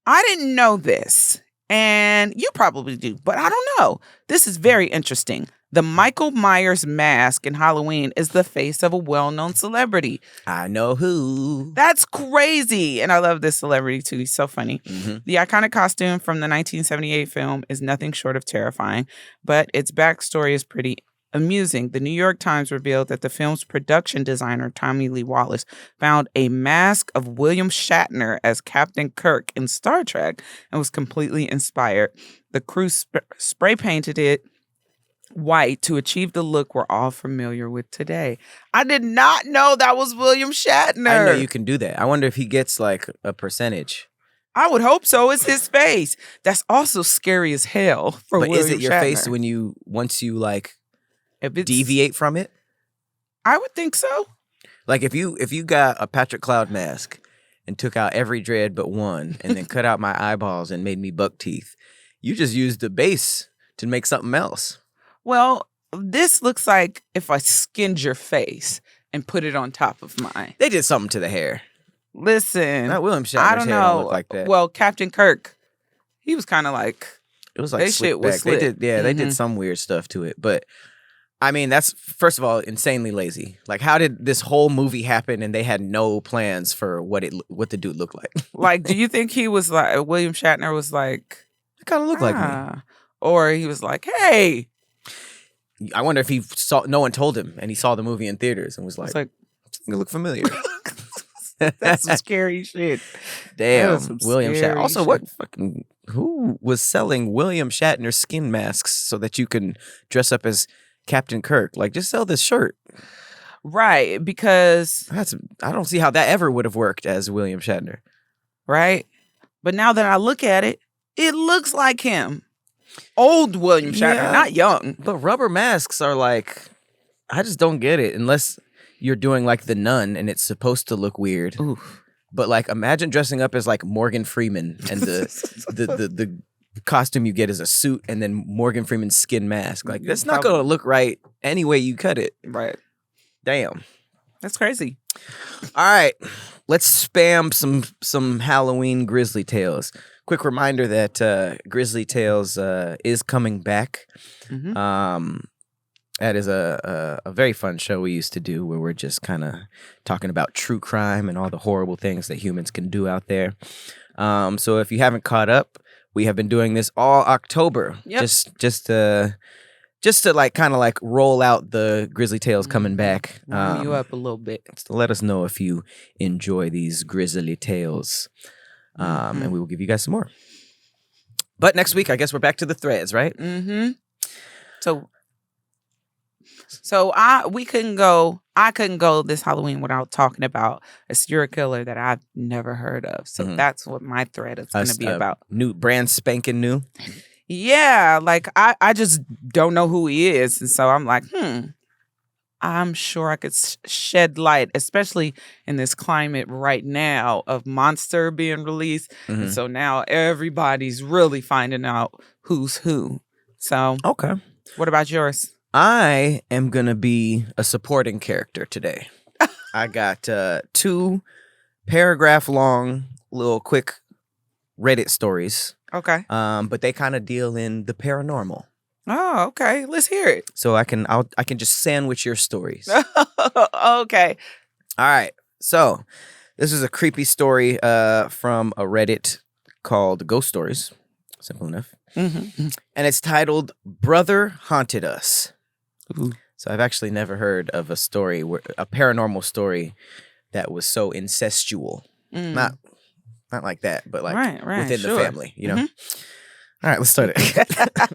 [SPEAKER 2] I didn't know this, and you probably do, but I don't know. This is very interesting. The Michael Myers mask in Halloween is the face of a well-known celebrity.
[SPEAKER 1] I know who.
[SPEAKER 2] That's crazy. And I love this celebrity, too. He's so funny. Mm-hmm. The iconic costume from the 1978 film is nothing short of terrifying, but its backstory is pretty amusing. The New York Times revealed that the film's production designer, Tommy Lee Wallace, found a mask of William Shatner as Captain Kirk in Star Trek and was completely inspired. The crew spray painted it white to achieve the look we're all familiar with today. I did not know that was William Shatner.
[SPEAKER 1] I know you can do that. I wonder if he gets like a percentage.
[SPEAKER 2] I would hope so. It's his face. That's also scary as hell for William Shatner.
[SPEAKER 1] But is it your face once you like deviate from it?
[SPEAKER 2] I would think so.
[SPEAKER 1] Like if you got a Patrick Cloud mask and took out every dread but one and then cut out my eyeballs and made me buck teeth, you just used the base to make something else.
[SPEAKER 2] Well, this looks like if I skinned your face and put it on top of mine.
[SPEAKER 1] They did something to the hair.
[SPEAKER 2] Listen.
[SPEAKER 1] Not William Shatner's
[SPEAKER 2] I don't
[SPEAKER 1] hair
[SPEAKER 2] know.
[SPEAKER 1] don't look like that.
[SPEAKER 2] Well, Captain Kirk, he was kind of like...
[SPEAKER 1] It was like
[SPEAKER 2] shit was
[SPEAKER 1] back. They did some weird stuff to it. But, I mean, that's, first of all, insanely lazy. Like, how did this whole movie happen and they had no plans for what the dude looked like?
[SPEAKER 2] Like, do you think he was like... William Shatner was like...
[SPEAKER 1] It kind of looked like me.
[SPEAKER 2] Or he was like, hey...
[SPEAKER 1] I wonder if he saw. No one told him, and he saw the movie in theaters and was like, "You look familiar."
[SPEAKER 2] That's some scary shit.
[SPEAKER 1] Damn, William Shatner. Also, who was selling William Shatner skin masks so that you can dress up as Captain Kirk? Like, just sell this shirt,
[SPEAKER 2] right? Because
[SPEAKER 1] I don't see how that ever would have worked as William Shatner,
[SPEAKER 2] right? But now that I look at it, it looks like him. Old William Shatner, not young.
[SPEAKER 1] But rubber masks are like, I just don't get it unless you're doing like The Nun and it's supposed to look weird.
[SPEAKER 2] Oof.
[SPEAKER 1] But like, imagine dressing up as like Morgan Freeman and the costume you get is a suit and then Morgan Freeman's skin mask. Like, that's not going to look right any way you cut it.
[SPEAKER 2] Right.
[SPEAKER 1] Damn.
[SPEAKER 2] That's crazy.
[SPEAKER 1] All right. Let's spam some Halloween Grizzly Tales. Quick reminder that Grizzly Tales is coming back. Mm-hmm. That is a very fun show we used to do where we're just kind of talking about true crime and all the horrible things that humans can do out there. So if you haven't caught up, we have been doing this all October. Yep. Just to like kind of like roll out the Grizzly Tales coming back.
[SPEAKER 2] Warm you up a little bit.
[SPEAKER 1] Just to let us know if you enjoy these Grizzly Tales. And we will give you guys some more. But next week, I guess we're back to the threads, right?
[SPEAKER 2] Mm-hmm. So I couldn't go this Halloween without talking about a serial killer that I've never heard of. So that's what my thread is going to be about.
[SPEAKER 1] New, brand spanking new.
[SPEAKER 2] Yeah, like I just don't know who he is, and so I'm like, I'm sure I could shed light, especially in this climate right now of Monster being released. Mm-hmm. And so now everybody's really finding out who's who. So,
[SPEAKER 1] okay.
[SPEAKER 2] What about yours?
[SPEAKER 1] I am going to be a supporting character today. I got 2 paragraph-long little quick Reddit stories.
[SPEAKER 2] Okay.
[SPEAKER 1] But they kind of deal in the paranormal.
[SPEAKER 2] Oh, okay. Let's hear it.
[SPEAKER 1] So I can just sandwich your stories.
[SPEAKER 2] Okay.
[SPEAKER 1] All right. So this is a creepy story from a Reddit called Ghost Stories. Simple enough.
[SPEAKER 2] Mm-hmm.
[SPEAKER 1] And it's titled Brother Haunted Us.
[SPEAKER 2] Ooh.
[SPEAKER 1] So I've actually never heard of a paranormal story that was so incestual. Not like that, but like within the family, you know? Mm-hmm. All right, let's start it.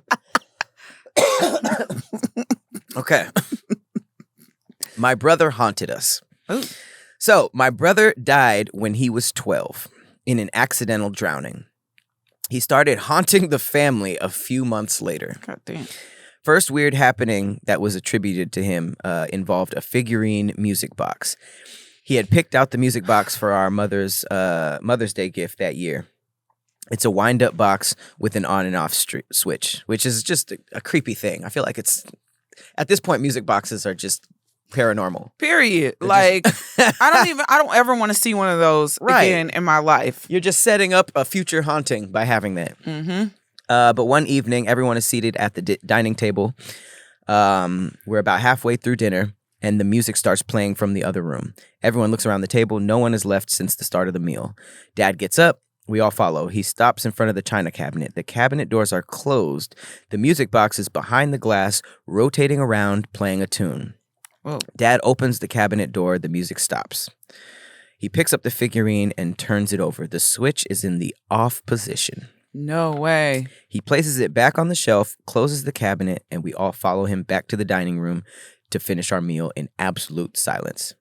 [SPEAKER 1] Okay. My brother haunted us.
[SPEAKER 2] Ooh.
[SPEAKER 1] So my brother died when he was 12 in an accidental drowning. He started haunting the family a few months later.
[SPEAKER 2] God damn.
[SPEAKER 1] First weird happening that was attributed to him involved a figurine music box. He had picked out the music box for our Mother's Day gift that year. It's a wind-up box with an on and off switch, which is just a creepy thing. I feel like at this point, music boxes are just paranormal.
[SPEAKER 2] Period. Like, I don't ever want to see one of those again in my life.
[SPEAKER 1] You're just setting up a future haunting by having that.
[SPEAKER 2] Mm-hmm.
[SPEAKER 1] But one evening, everyone is seated at the dining table. We're about halfway through dinner, and the music starts playing from the other room. Everyone looks around the table. No one is left since the start of the meal. Dad gets up. We all follow. He stops in front of the china cabinet. The cabinet doors are closed. The music box is behind the glass, rotating around, playing a tune.
[SPEAKER 2] Whoa.
[SPEAKER 1] Dad opens the cabinet door. The music stops. He picks up the figurine and turns it over. The switch is in the off position.
[SPEAKER 2] No way.
[SPEAKER 1] He places it back on the shelf, closes the cabinet, and we all follow him back to the dining room to finish our meal in absolute silence.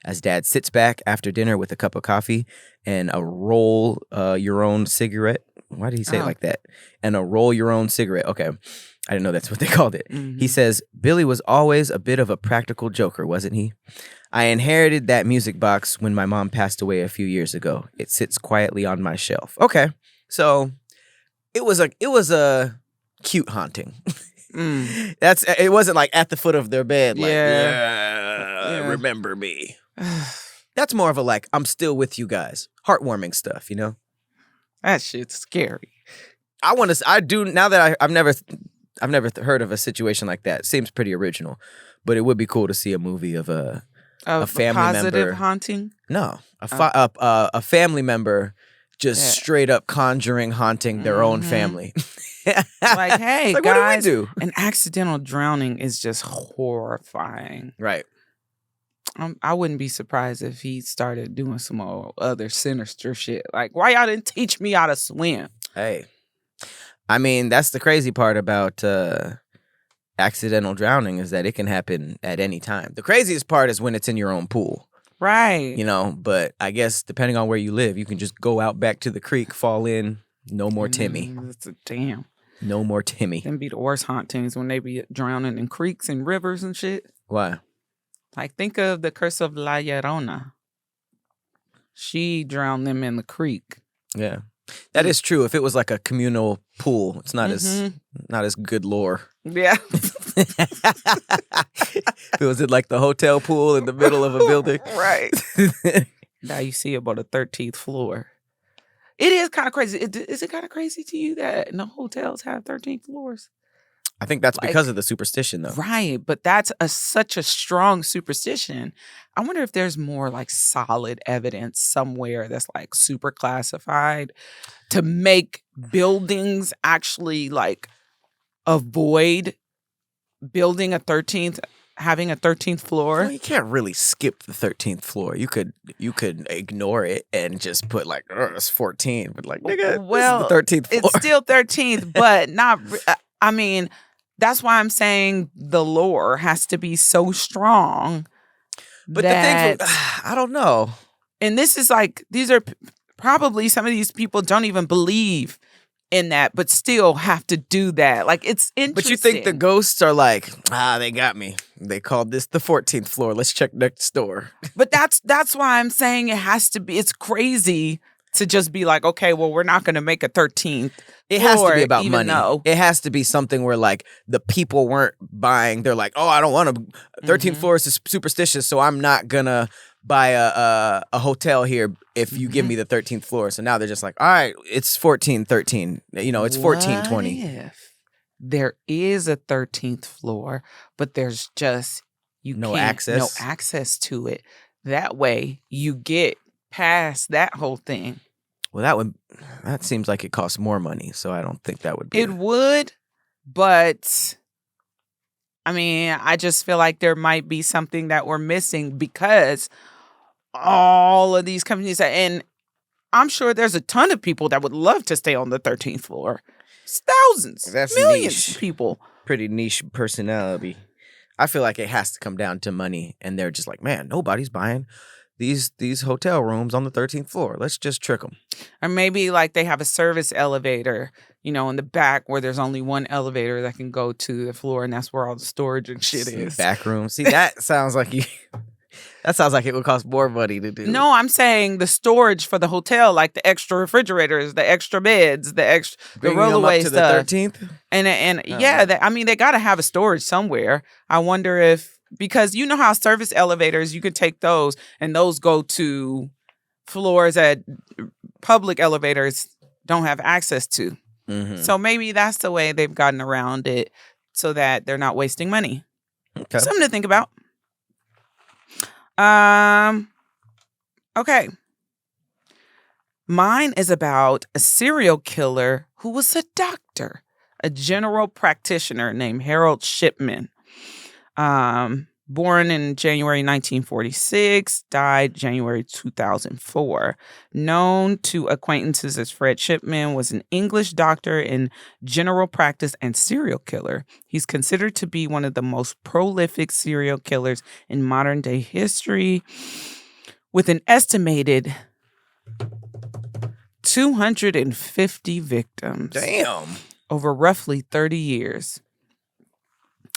[SPEAKER 1] As Dad sits back after dinner with a cup of coffee and a roll your own cigarette. Why did he say it like that? And a roll your own cigarette. Okay. I didn't know that's what they called it. Mm-hmm. He says, Billy was always a bit of a practical joker, wasn't he? I inherited that music box when my mom passed away a few years ago. It sits quietly on my shelf. Okay. So it was a cute haunting. It wasn't like at the foot of their bed. Like, yeah. Remember me. That's more of a like, I'm still with you guys. Heartwarming stuff, you know?
[SPEAKER 2] That shit's scary.
[SPEAKER 1] I do now that I've never heard of a situation like that. It seems pretty original, but it would be cool to see a movie of a family
[SPEAKER 2] positive
[SPEAKER 1] member
[SPEAKER 2] haunting.
[SPEAKER 1] No, a family member just straight up conjuring, haunting their own family.
[SPEAKER 2] Like, hey,
[SPEAKER 1] like,
[SPEAKER 2] guys,
[SPEAKER 1] what do we do?
[SPEAKER 2] An accidental drowning is just horrifying.
[SPEAKER 1] Right.
[SPEAKER 2] I wouldn't be surprised if he started doing some other sinister shit. Like, why y'all didn't teach me how to swim?
[SPEAKER 1] Hey, I mean, that's the crazy part about accidental drowning is that it can happen at any time. The craziest part is when it's in your own pool.
[SPEAKER 2] Right.
[SPEAKER 1] You know, but I guess depending on where you live, you can just go out back to the creek, fall in, no more Timmy.
[SPEAKER 2] Damn.
[SPEAKER 1] No more Timmy.
[SPEAKER 2] Them be the worst hauntings when they be drowning in creeks and rivers and shit.
[SPEAKER 1] Why?
[SPEAKER 2] Like, think of the curse of La Llorona. She drowned them in the creek.
[SPEAKER 1] Yeah. That is true. If it was like a communal pool, it's not as good lore.
[SPEAKER 2] Yeah.
[SPEAKER 1] If it was in like the hotel pool in the middle of a building.
[SPEAKER 2] Right. Now you see about the 13th floor. It is kind of crazy. Is it kind of crazy to you that no hotels have 13 floors?
[SPEAKER 1] I think that's because of the superstition, though.
[SPEAKER 2] Right, but that's such a strong superstition. I wonder if there's more like solid evidence somewhere that's like super classified to make buildings actually like avoid building having a 13th floor.
[SPEAKER 1] Well, you can't really skip the 13th floor. You could ignore it and just put like, it's 14, but like, nigga,
[SPEAKER 2] well,
[SPEAKER 1] this is the 13th floor.
[SPEAKER 2] It's still 13th, but not. I mean. That's why I'm saying the lore has to be so strong.
[SPEAKER 1] But the thing, I don't know.
[SPEAKER 2] And this is like, these are probably some of these people don't even believe in that, but still have to do that. Like, it's interesting.
[SPEAKER 1] But you think the ghosts are like, they got me. They called this the 14th floor. Let's check next door.
[SPEAKER 2] But that's why I'm saying it has to be, it's crazy to just be like, okay, well, we're not going to make a 13th.
[SPEAKER 1] It has to be about money. It has to be something where like the people weren't buying. They're like, oh, I don't want to. 13th floor is superstitious, so I'm not gonna buy a hotel here if you give me the 13th floor. So now they're just like, all right, it's 1413. You know, it's 1420.
[SPEAKER 2] there is a 13th floor, but there's just no access to it. That way you get past that whole thing.
[SPEAKER 1] Well, that seems like it costs more money, so I don't think that would be.
[SPEAKER 2] It would, but I mean, I just feel like there might be something that we're missing because all of these companies, and I'm sure there's a ton of people that would love to stay on the 13th floor. It's thousands, millions of people.
[SPEAKER 1] Pretty niche personality. I feel like it has to come down to money, and they're just like, man, nobody's buying these hotel rooms on the 13th floor. Let's just trick them.
[SPEAKER 2] Or maybe like they have a service elevator, in the back where there's only one elevator that can go to the floor, and that's where all the storage and shit is.
[SPEAKER 1] Back room. See, that sounds like that sounds like it would cost more money to do.
[SPEAKER 2] No, I'm saying the storage for the hotel, like the extra refrigerators, the extra beds, the rollaway
[SPEAKER 1] stuff.
[SPEAKER 2] The
[SPEAKER 1] 13th?
[SPEAKER 2] And yeah, they got to have a storage somewhere. I wonder if, because you know how service elevators, you could take those and those go to floors that public elevators don't have access to. Mm-hmm. So maybe that's the way they've gotten around it so that they're not wasting money. Okay. Something to think about. Okay. Mine is about a serial killer who was a doctor, a general practitioner named Harold Shipman. Born in January 1946, died January 2004. Known to acquaintances as Fred Shipman, was an English doctor in general practice and serial killer. He's considered to be one of the most prolific serial killers in modern day history, with an estimated 250 victims.
[SPEAKER 1] Damn.
[SPEAKER 2] Over roughly 30 years.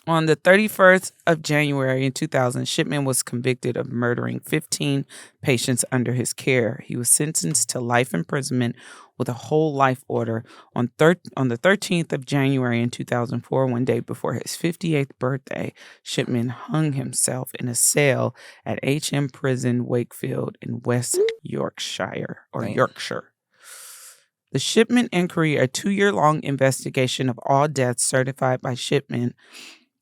[SPEAKER 2] On the 31st of January in 2000, Shipman was convicted of murdering 15 patients under his care. He was sentenced to life imprisonment with a whole life order on the 13th of January in 2004, one day before his 58th birthday. Shipman hung himself in a cell at H.M. Prison, Wakefield in West Yorkshire. The Shipman Inquiry, a 2-year-long investigation of all deaths certified by Shipman,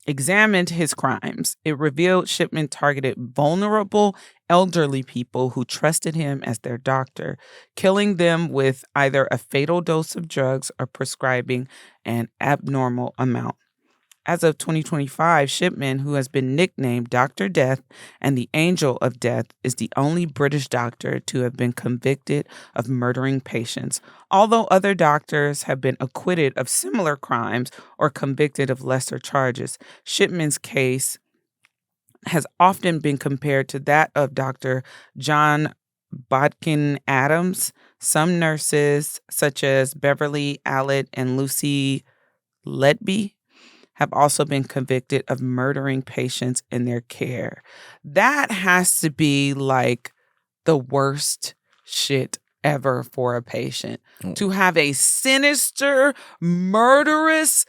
[SPEAKER 2] examined his crimes. It revealed Shipman targeted vulnerable elderly people who trusted him as their doctor, killing them with either a fatal dose of drugs or prescribing an abnormal amount. As of 2025, Shipman, who has been nicknamed Dr. Death and the Angel of Death, is the only British doctor to have been convicted of murdering patients, although other doctors have been acquitted of similar crimes or convicted of lesser charges. Shipman's case has often been compared to that of Dr. John Bodkin Adams. Some nurses, such as Beverly Allett and Lucy Letby, have also been convicted of murdering patients in their care. That has to be like the worst shit ever for a patient. To have a sinister, murderous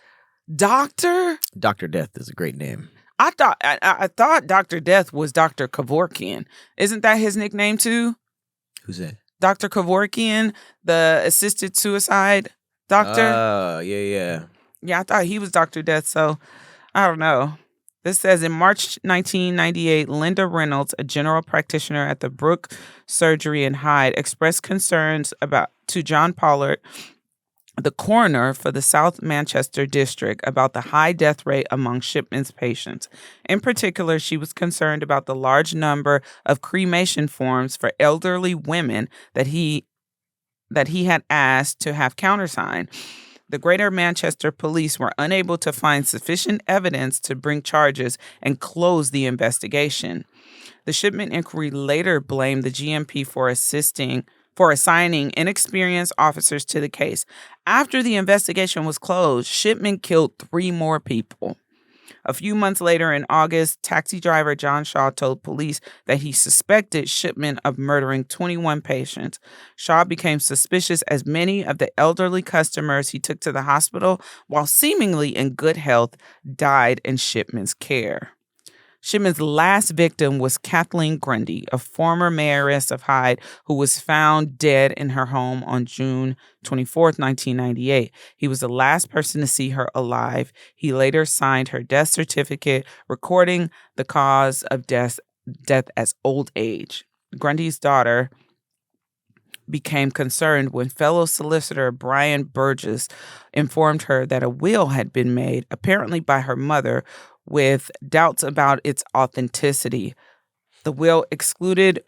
[SPEAKER 2] doctor.
[SPEAKER 1] Dr. Death is a great name.
[SPEAKER 2] I thought Dr. Death was Dr. Kevorkian. Isn't that his nickname too?
[SPEAKER 1] Who's that?
[SPEAKER 2] Dr. Kevorkian, the assisted suicide doctor.
[SPEAKER 1] Oh, yeah.
[SPEAKER 2] Yeah, I thought he was Dr. Death, so I don't know. This says in March 1998, Linda Reynolds, a general practitioner at the Brook Surgery in Hyde, expressed concerns to John Pollard, the coroner for the South Manchester district, about the high death rate among Shipman's patients. In particular, she was concerned about the large number of cremation forms for elderly women that he had asked to have countersigned. The Greater Manchester Police were unable to find sufficient evidence to bring charges and close the investigation. The Shipman Inquiry later blamed the GMP for assigning inexperienced officers to the case. After the investigation was closed, Shipman killed 3 more people. A few months later, in August, taxi driver John Shaw told police that he suspected Shipman of murdering 21 patients. Shaw became suspicious as many of the elderly customers he took to the hospital, while seemingly in good health, died in Shipman's care. Shipman's last victim was Kathleen Grundy, a former mayoress of Hyde who was found dead in her home on June 24th, 1998. He was the last person to see her alive. He later signed her death certificate, recording the cause of death as old age. Grundy's daughter became concerned when fellow solicitor Brian Burgess informed her that a will had been made, apparently by her mother, with doubts about its authenticity. The will excluded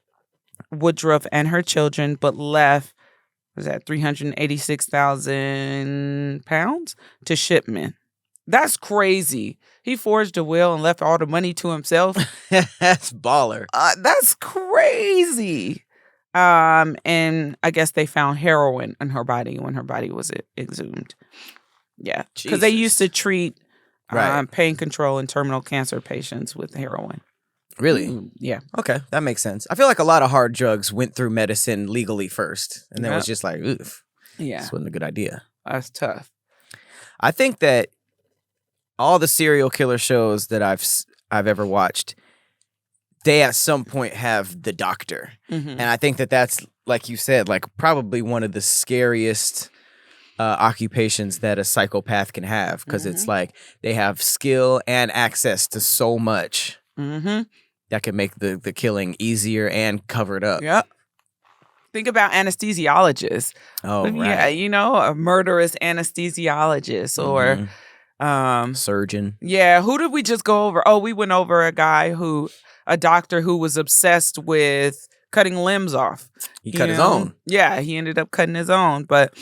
[SPEAKER 2] Woodruff and her children, but left, was that £386,000 to Shipman. That's crazy. He forged a will and left all the money to himself.
[SPEAKER 1] That's baller.
[SPEAKER 2] That's crazy. And I guess they found heroin in her body when her body was exhumed. Yeah, because they used to treat pain control and terminal cancer patients with heroin.
[SPEAKER 1] Really?
[SPEAKER 2] Yeah.
[SPEAKER 1] Okay, that makes sense. I feel like a lot of hard drugs went through medicine legally first, and then it was just like, oof.
[SPEAKER 2] Yeah.
[SPEAKER 1] This wasn't a good idea.
[SPEAKER 2] That's tough.
[SPEAKER 1] I think that all the serial killer shows that I've ever watched, they at some point have the doctor.
[SPEAKER 2] Mm-hmm.
[SPEAKER 1] And I think that that's, like you said, like probably one of the scariest occupations that a psychopath can have, because it's like they have skill and access to so much that can make the killing easier and covered up.
[SPEAKER 2] Yep. Think about anesthesiologists.
[SPEAKER 1] Oh, right.
[SPEAKER 2] Yeah, you know, a murderous anesthesiologist or
[SPEAKER 1] surgeon.
[SPEAKER 2] Yeah, who did we just go over? Oh, we went over a doctor who was obsessed with cutting limbs off.
[SPEAKER 1] He cut his own.
[SPEAKER 2] Yeah, he ended up cutting his own. But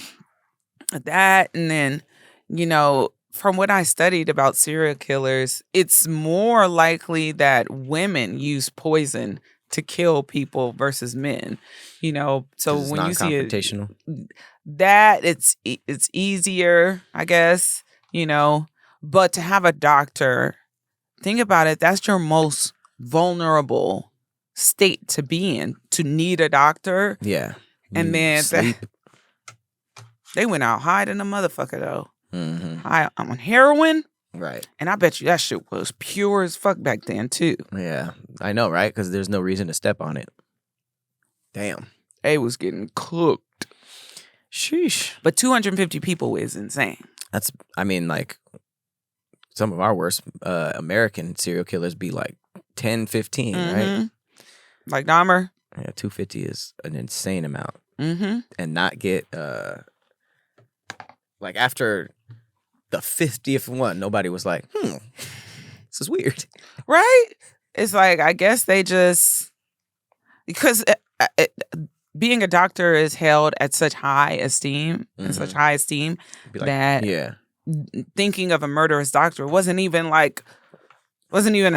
[SPEAKER 2] that, and then, you know, from what I studied about serial killers, it's more likely that women use poison to kill people versus men. You know, so when you see it, that it's easier, I guess, you know. But to have a doctor, think about it, that's your most vulnerable state to be in, to need a doctor.
[SPEAKER 1] Yeah.
[SPEAKER 2] And then they went out hiding a motherfucker, though. I'm on heroin.
[SPEAKER 1] Right.
[SPEAKER 2] And I bet you that shit was pure as fuck back then, too.
[SPEAKER 1] Yeah. I know, right? Because there's no reason to step on it. Damn.
[SPEAKER 2] They was getting cooked.
[SPEAKER 1] Sheesh.
[SPEAKER 2] But 250 people is insane.
[SPEAKER 1] That's, I mean, like, some of our worst American serial killers be like 10, 15, right?
[SPEAKER 2] Like Dahmer?
[SPEAKER 1] Yeah, 250 is an insane amount.
[SPEAKER 2] And
[SPEAKER 1] not get, like, after the 50th one, nobody was like, this is weird.
[SPEAKER 2] Right? It's like, I guess they just, because being a doctor is held at such high esteem, that thinking of a murderous doctor wasn't even a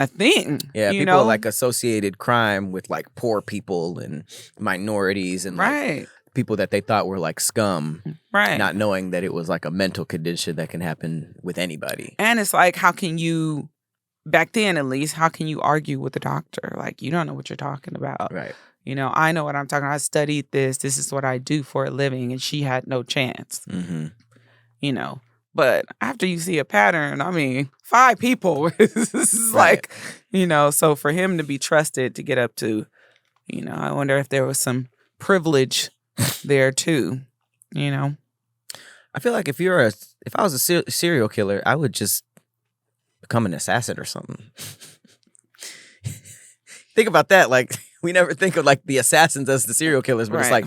[SPEAKER 2] thing.
[SPEAKER 1] Yeah,
[SPEAKER 2] you
[SPEAKER 1] people
[SPEAKER 2] know?
[SPEAKER 1] like associated crime with like poor people and minorities and like people that they thought were like scum,
[SPEAKER 2] right?
[SPEAKER 1] Not knowing that it was like a mental condition that can happen with anybody.
[SPEAKER 2] And it's like, how can you, back then at least, how can you argue with a doctor? Like, you don't know what you're talking about,
[SPEAKER 1] right?
[SPEAKER 2] You know, I know what I'm talking about. I studied this. This is what I do for a living, and she had no chance. You know. But after you see a pattern, I mean, 5 people is like, you know, so for him to be trusted to get up to, you know, I wonder if there was some privilege there too, you know.
[SPEAKER 1] I feel like if I was a serial killer, I would just become an assassin or something. Think about that. Like, we never think of like the assassins as the serial killers, but it's like,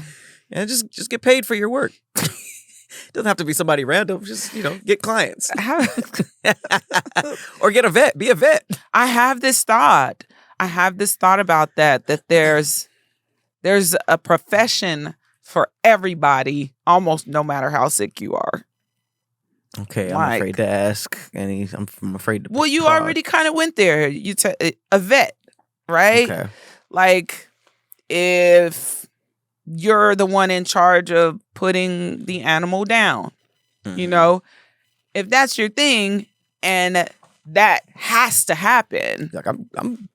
[SPEAKER 1] yeah, just get paid for your work. Doesn't have to be somebody random. Just, you know, get clients. Or get a vet. Be a vet.
[SPEAKER 2] I have this thought about that there's a profession for everybody, almost no matter how sick you are.
[SPEAKER 1] Okay, I'm afraid to ask. I'm afraid to.
[SPEAKER 2] Well, you already kind of went there. A vet, right?
[SPEAKER 1] Okay.
[SPEAKER 2] Like, if you're the one in charge of putting the animal down, you know, if that's your thing, and that has to happen.
[SPEAKER 1] Like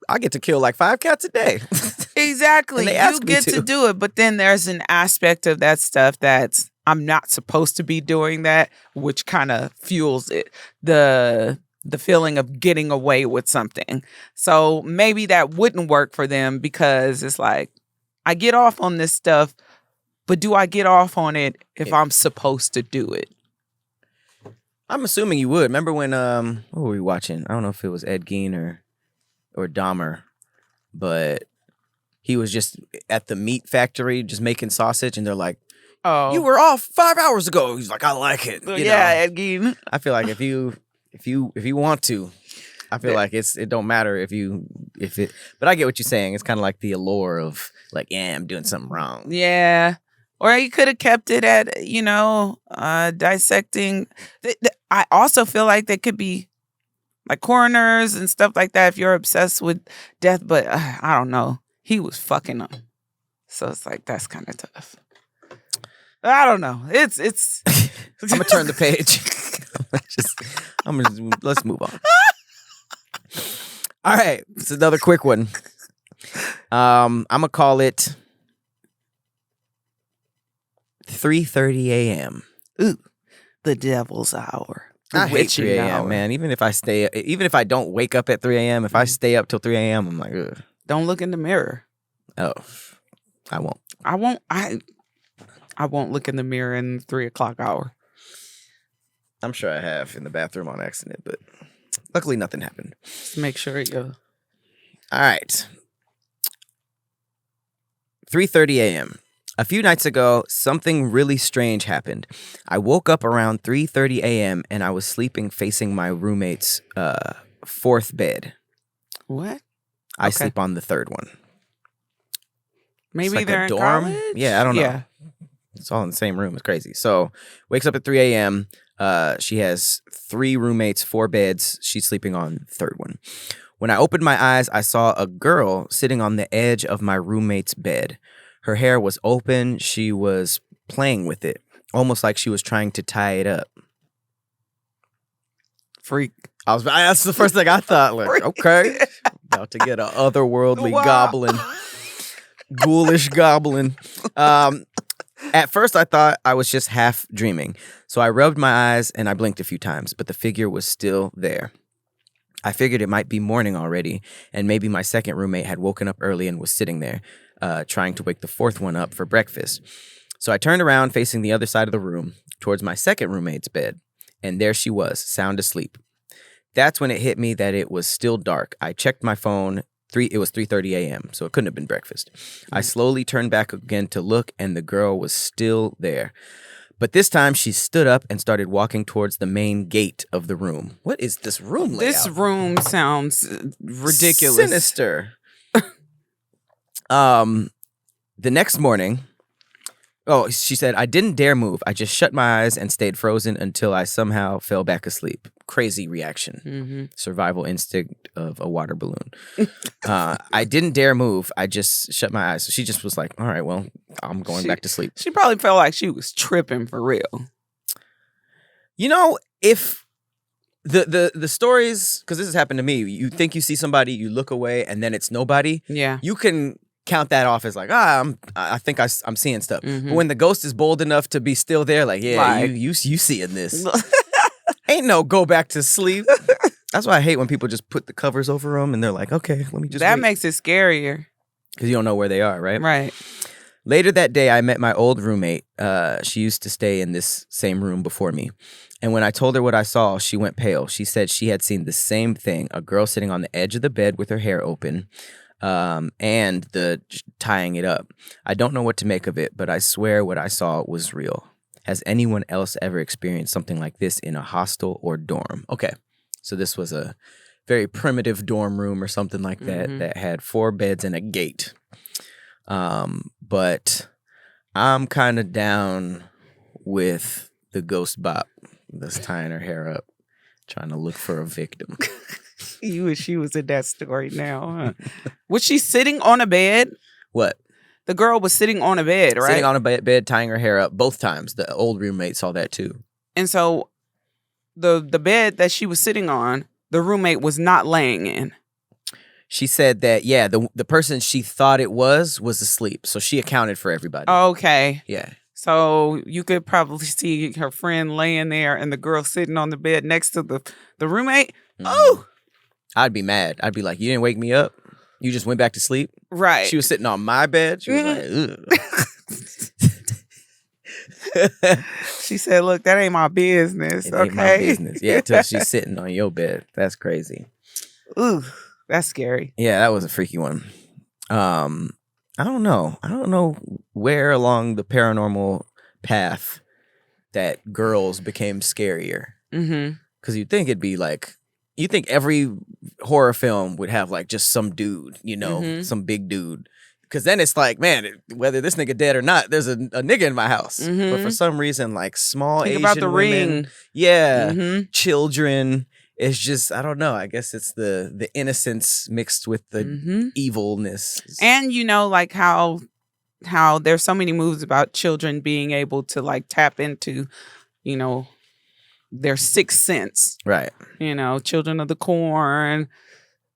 [SPEAKER 1] I get to kill like 5 cats a day.
[SPEAKER 2] Exactly. You get to do it, but then there's an aspect of that stuff that's, I'm not supposed to be doing that, which kind of fuels it. The the feeling of getting away with something. So maybe that wouldn't work for them because it's like, I get off on this stuff, but do I get off on it if I'm supposed to do it?
[SPEAKER 1] I'm assuming you would. Remember when, what were we watching? I don't know if it was Ed Gein or Dahmer, but he was just at the meat factory just making sausage, and they're like, "Oh, you were off 5 hours ago." He's like, "I like it." You know?
[SPEAKER 2] Ed Gein.
[SPEAKER 1] I feel like if you want to, I feel like it don't matter if it. But I get what you're saying. It's kind of like the allure of like, yeah, I'm doing something wrong.
[SPEAKER 2] Yeah. Or you could have kept it at, dissecting. I also feel like there could be like coroners and stuff like that if you're obsessed with death. But I don't know. He was fucking them. So it's like, that's kind of tough. I don't know. It's.
[SPEAKER 1] I'm going to turn the page. Let's move on. All right. It's another quick one. I'm going to call it 3:30 a.m.
[SPEAKER 2] Ooh, the devil's hour.
[SPEAKER 1] I hate 3 a.m., man. Even if I don't wake up at 3 a.m., if I stay up till 3 a.m., I'm like, ugh.
[SPEAKER 2] Don't look in the mirror.
[SPEAKER 1] Oh, I won't.
[SPEAKER 2] I won't look in the mirror in the 3 o'clock hour.
[SPEAKER 1] I'm sure I have in the bathroom on accident, but luckily nothing happened.
[SPEAKER 2] Just make sure you.
[SPEAKER 1] All right. 3:30 a.m. A few nights ago, something really strange happened. I woke up around 3:30 a.m. and I was sleeping facing my roommate's fourth bed.
[SPEAKER 2] What?
[SPEAKER 1] I sleep on the third one.
[SPEAKER 2] Maybe
[SPEAKER 1] like
[SPEAKER 2] they're
[SPEAKER 1] a dorm.
[SPEAKER 2] In college?
[SPEAKER 1] Yeah, I don't know.
[SPEAKER 2] Yeah.
[SPEAKER 1] It's all in the same room. It's crazy. So wakes up at 3 a.m. She has 3 roommates, 4 beds. She's sleeping on the third one. When I opened my eyes, I saw a girl sitting on the edge of my roommate's bed. Her hair was open. She was playing with it, almost like she was trying to tie it up.
[SPEAKER 2] Freak.
[SPEAKER 1] That's the first thing I thought. Like, freak. Okay, about to get an otherworldly goblin, ghoulish goblin. At first, I thought I was just half dreaming, so I rubbed my eyes and I blinked a few times, but the figure was still there. I figured it might be morning already, and maybe my second roommate had woken up early and was sitting there, trying to wake the fourth one up for breakfast. So I turned around facing the other side of the room towards my second roommate's bed, and there she was, sound asleep. That's when it hit me that it was still dark. I checked my phone. It was 3:30 a.m., so it couldn't have been breakfast. I slowly turned back again to look, and the girl was still there. But this time, she stood up and started walking towards the main gate of the room. What is this room layout?
[SPEAKER 2] This room sounds ridiculous.
[SPEAKER 1] Sinister. The next morning, she said, I didn't dare move. I just shut my eyes and stayed frozen until I somehow fell back asleep. Crazy reaction. Mm-hmm. Survival instinct of a water balloon. I didn't dare move. I just shut my eyes. So she just was like, all right, well, I'm going back to sleep.
[SPEAKER 2] She probably felt like she was tripping for real.
[SPEAKER 1] You know, if the stories, because this has happened to me, you think you see somebody, you look away, and then it's nobody.
[SPEAKER 2] Yeah.
[SPEAKER 1] You can count that off as like, I think I'm seeing stuff. Mm-hmm. But when the ghost is bold enough to be still there, like, yeah, you seeing this. Ain't no go back to sleep. That's why I hate when people just put the covers over them and they're like, okay, let me just
[SPEAKER 2] That
[SPEAKER 1] wait.
[SPEAKER 2] makes it scarier.
[SPEAKER 1] Because you don't know where they are, right?
[SPEAKER 2] Right.
[SPEAKER 1] Later that day, I met my old roommate. She used to stay in this same room before me. And when I told her what I saw, she went pale. She said she had seen the same thing, a girl sitting on the edge of the bed with her hair open, and the tying it up. I don't know what to make of it, but I swear what I saw was real. Has anyone else ever experienced something like this in a hostel or dorm? Okay, so this was a very primitive dorm room or something like that that had 4 beds and a gate. But I'm kind of down with the ghost bop that's tying her hair up, trying to look for a victim.
[SPEAKER 2] You wish she was in that story now, huh? Was she sitting on a bed?
[SPEAKER 1] What?
[SPEAKER 2] The girl was sitting on a bed, right?
[SPEAKER 1] Sitting on a bed, tying her hair up both times. The old roommate saw that too.
[SPEAKER 2] And so the bed that she was sitting on, the roommate was not laying in.
[SPEAKER 1] She said that, the person she thought it was asleep. So she accounted for everybody.
[SPEAKER 2] Okay.
[SPEAKER 1] Yeah.
[SPEAKER 2] So you could probably see her friend laying there and the girl sitting on the bed next to the roommate. Oh,
[SPEAKER 1] I'd be mad. I'd be like, you didn't wake me up. You just went back to sleep.
[SPEAKER 2] Right.
[SPEAKER 1] She was sitting on my bed. She was like, ugh.
[SPEAKER 2] She said, look, that ain't my business.
[SPEAKER 1] It
[SPEAKER 2] okay.
[SPEAKER 1] ain't my business. Yeah, until she's sitting on your bed. That's crazy.
[SPEAKER 2] Ooh, that's scary.
[SPEAKER 1] Yeah, that was a freaky one. I don't know. I don't know where along the paranormal path that girls became scarier. Because you'd think it'd be like, you think every horror film would have like just some dude, you know, some big dude. Because then it's like, man, whether this nigga dead or not, there's a nigga in my house. But for some reason, like small Asian
[SPEAKER 2] about the
[SPEAKER 1] women,
[SPEAKER 2] Ring.
[SPEAKER 1] Yeah, children. It's just, I don't know. I guess it's the innocence mixed with the evilness.
[SPEAKER 2] And you know, like how there's so many movies about children being able to like tap into, you know, their sixth sense.
[SPEAKER 1] Right.
[SPEAKER 2] You know, Children of the Corn,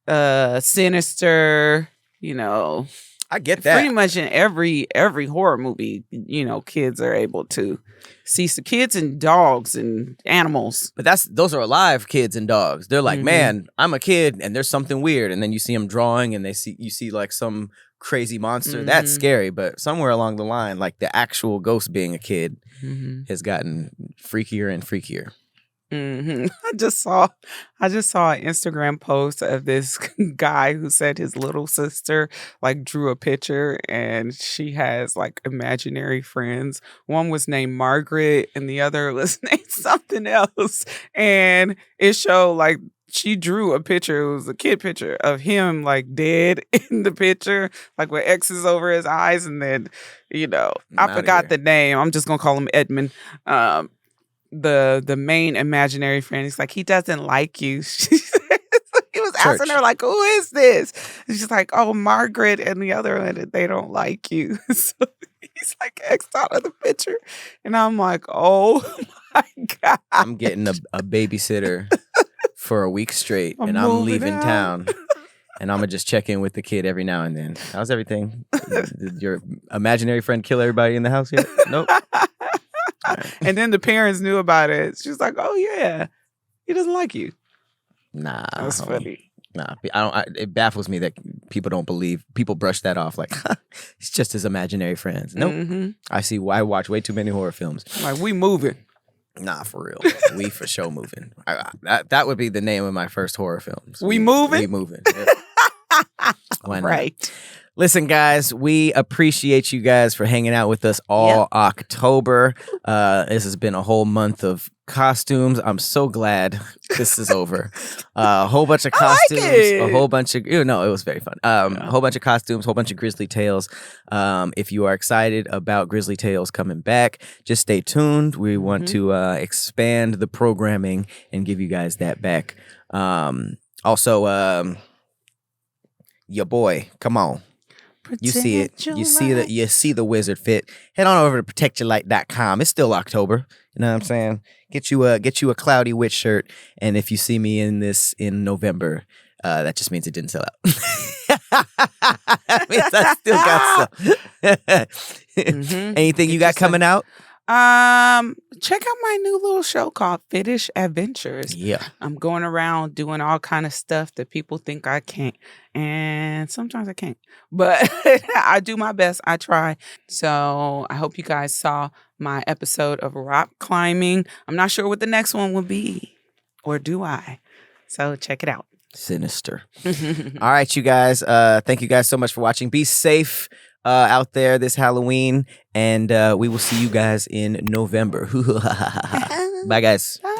[SPEAKER 2] Sinister, you know.
[SPEAKER 1] I get that.
[SPEAKER 2] Pretty much in every horror movie, you know, kids are able to see some kids and dogs and animals.
[SPEAKER 1] But those are alive kids and dogs. They're like, man, I'm a kid and there's something weird. And then you see them drawing and you see like some crazy monster. That's scary. But somewhere along the line, like the actual ghost being a kid has gotten freakier and freakier.
[SPEAKER 2] I just saw an Instagram post of this guy who said his little sister like drew a picture and she has like imaginary friends. One was named Margaret and the other was named something else. And it showed like she drew a picture. It was a kid picture of him like dead in the picture, like with X's over his eyes. And then, you know, I forgot the name. I'm just gonna call him Edmund. The main imaginary friend, he's like, he doesn't like you. He was asking her like, who is this? And she's like, oh, Margaret and the other one, they don't like you. So he's like X'd out of the picture. And I'm like, oh my God.
[SPEAKER 1] I'm getting a babysitter for a week straight and I'm leaving town. And I'm going to just check in with the kid every now and then. How's everything? Did your imaginary friend kill everybody in the house yet? Nope.
[SPEAKER 2] Right. And then the parents knew about it. She's like, "Oh yeah, he doesn't like you."
[SPEAKER 1] Nah,
[SPEAKER 2] that's funny.
[SPEAKER 1] Nah, it baffles me that people brush that off like it's just his imaginary friends. Nope. I watch way too many horror films.
[SPEAKER 2] Like we moving.
[SPEAKER 1] Nah, for real. We for sure moving. That would be the name of my first horror films.
[SPEAKER 2] We moving.
[SPEAKER 1] We moving. Yeah. Why not?
[SPEAKER 2] Right.
[SPEAKER 1] Listen, guys, we appreciate you guys for hanging out with us all October. This has been a whole month of costumes. I'm so glad this is over. A whole bunch of costumes, a whole bunch of, it was very fun. A whole bunch of costumes, a whole bunch of Grizzly Tales. If you are excited about Grizzly Tales coming back, just stay tuned. We want to expand the programming and give you guys that back. Also, your boy, come on. You see it. You see the wizard fit. Head on over to protectyourlight.com. It's still October. You know what I'm saying? Get you a cloudy witch shirt. And if you see me in November, that just means it didn't sell out. That means I still got some. Anything you got coming out?
[SPEAKER 2] Check out my new little show called Fetish Adventures.
[SPEAKER 1] Yeah.
[SPEAKER 2] I'm going around doing all kind of stuff that people think I can't. And sometimes I can't. But I do my best. I try. So I hope you guys saw my episode of rock climbing. I'm not sure what the next one will be. Or do I? So check it out.
[SPEAKER 1] Sinister. All right, you guys. Thank you guys so much for watching. Be safe out there this Halloween, and we will see you guys in November. Bye, guys.
[SPEAKER 2] Bye.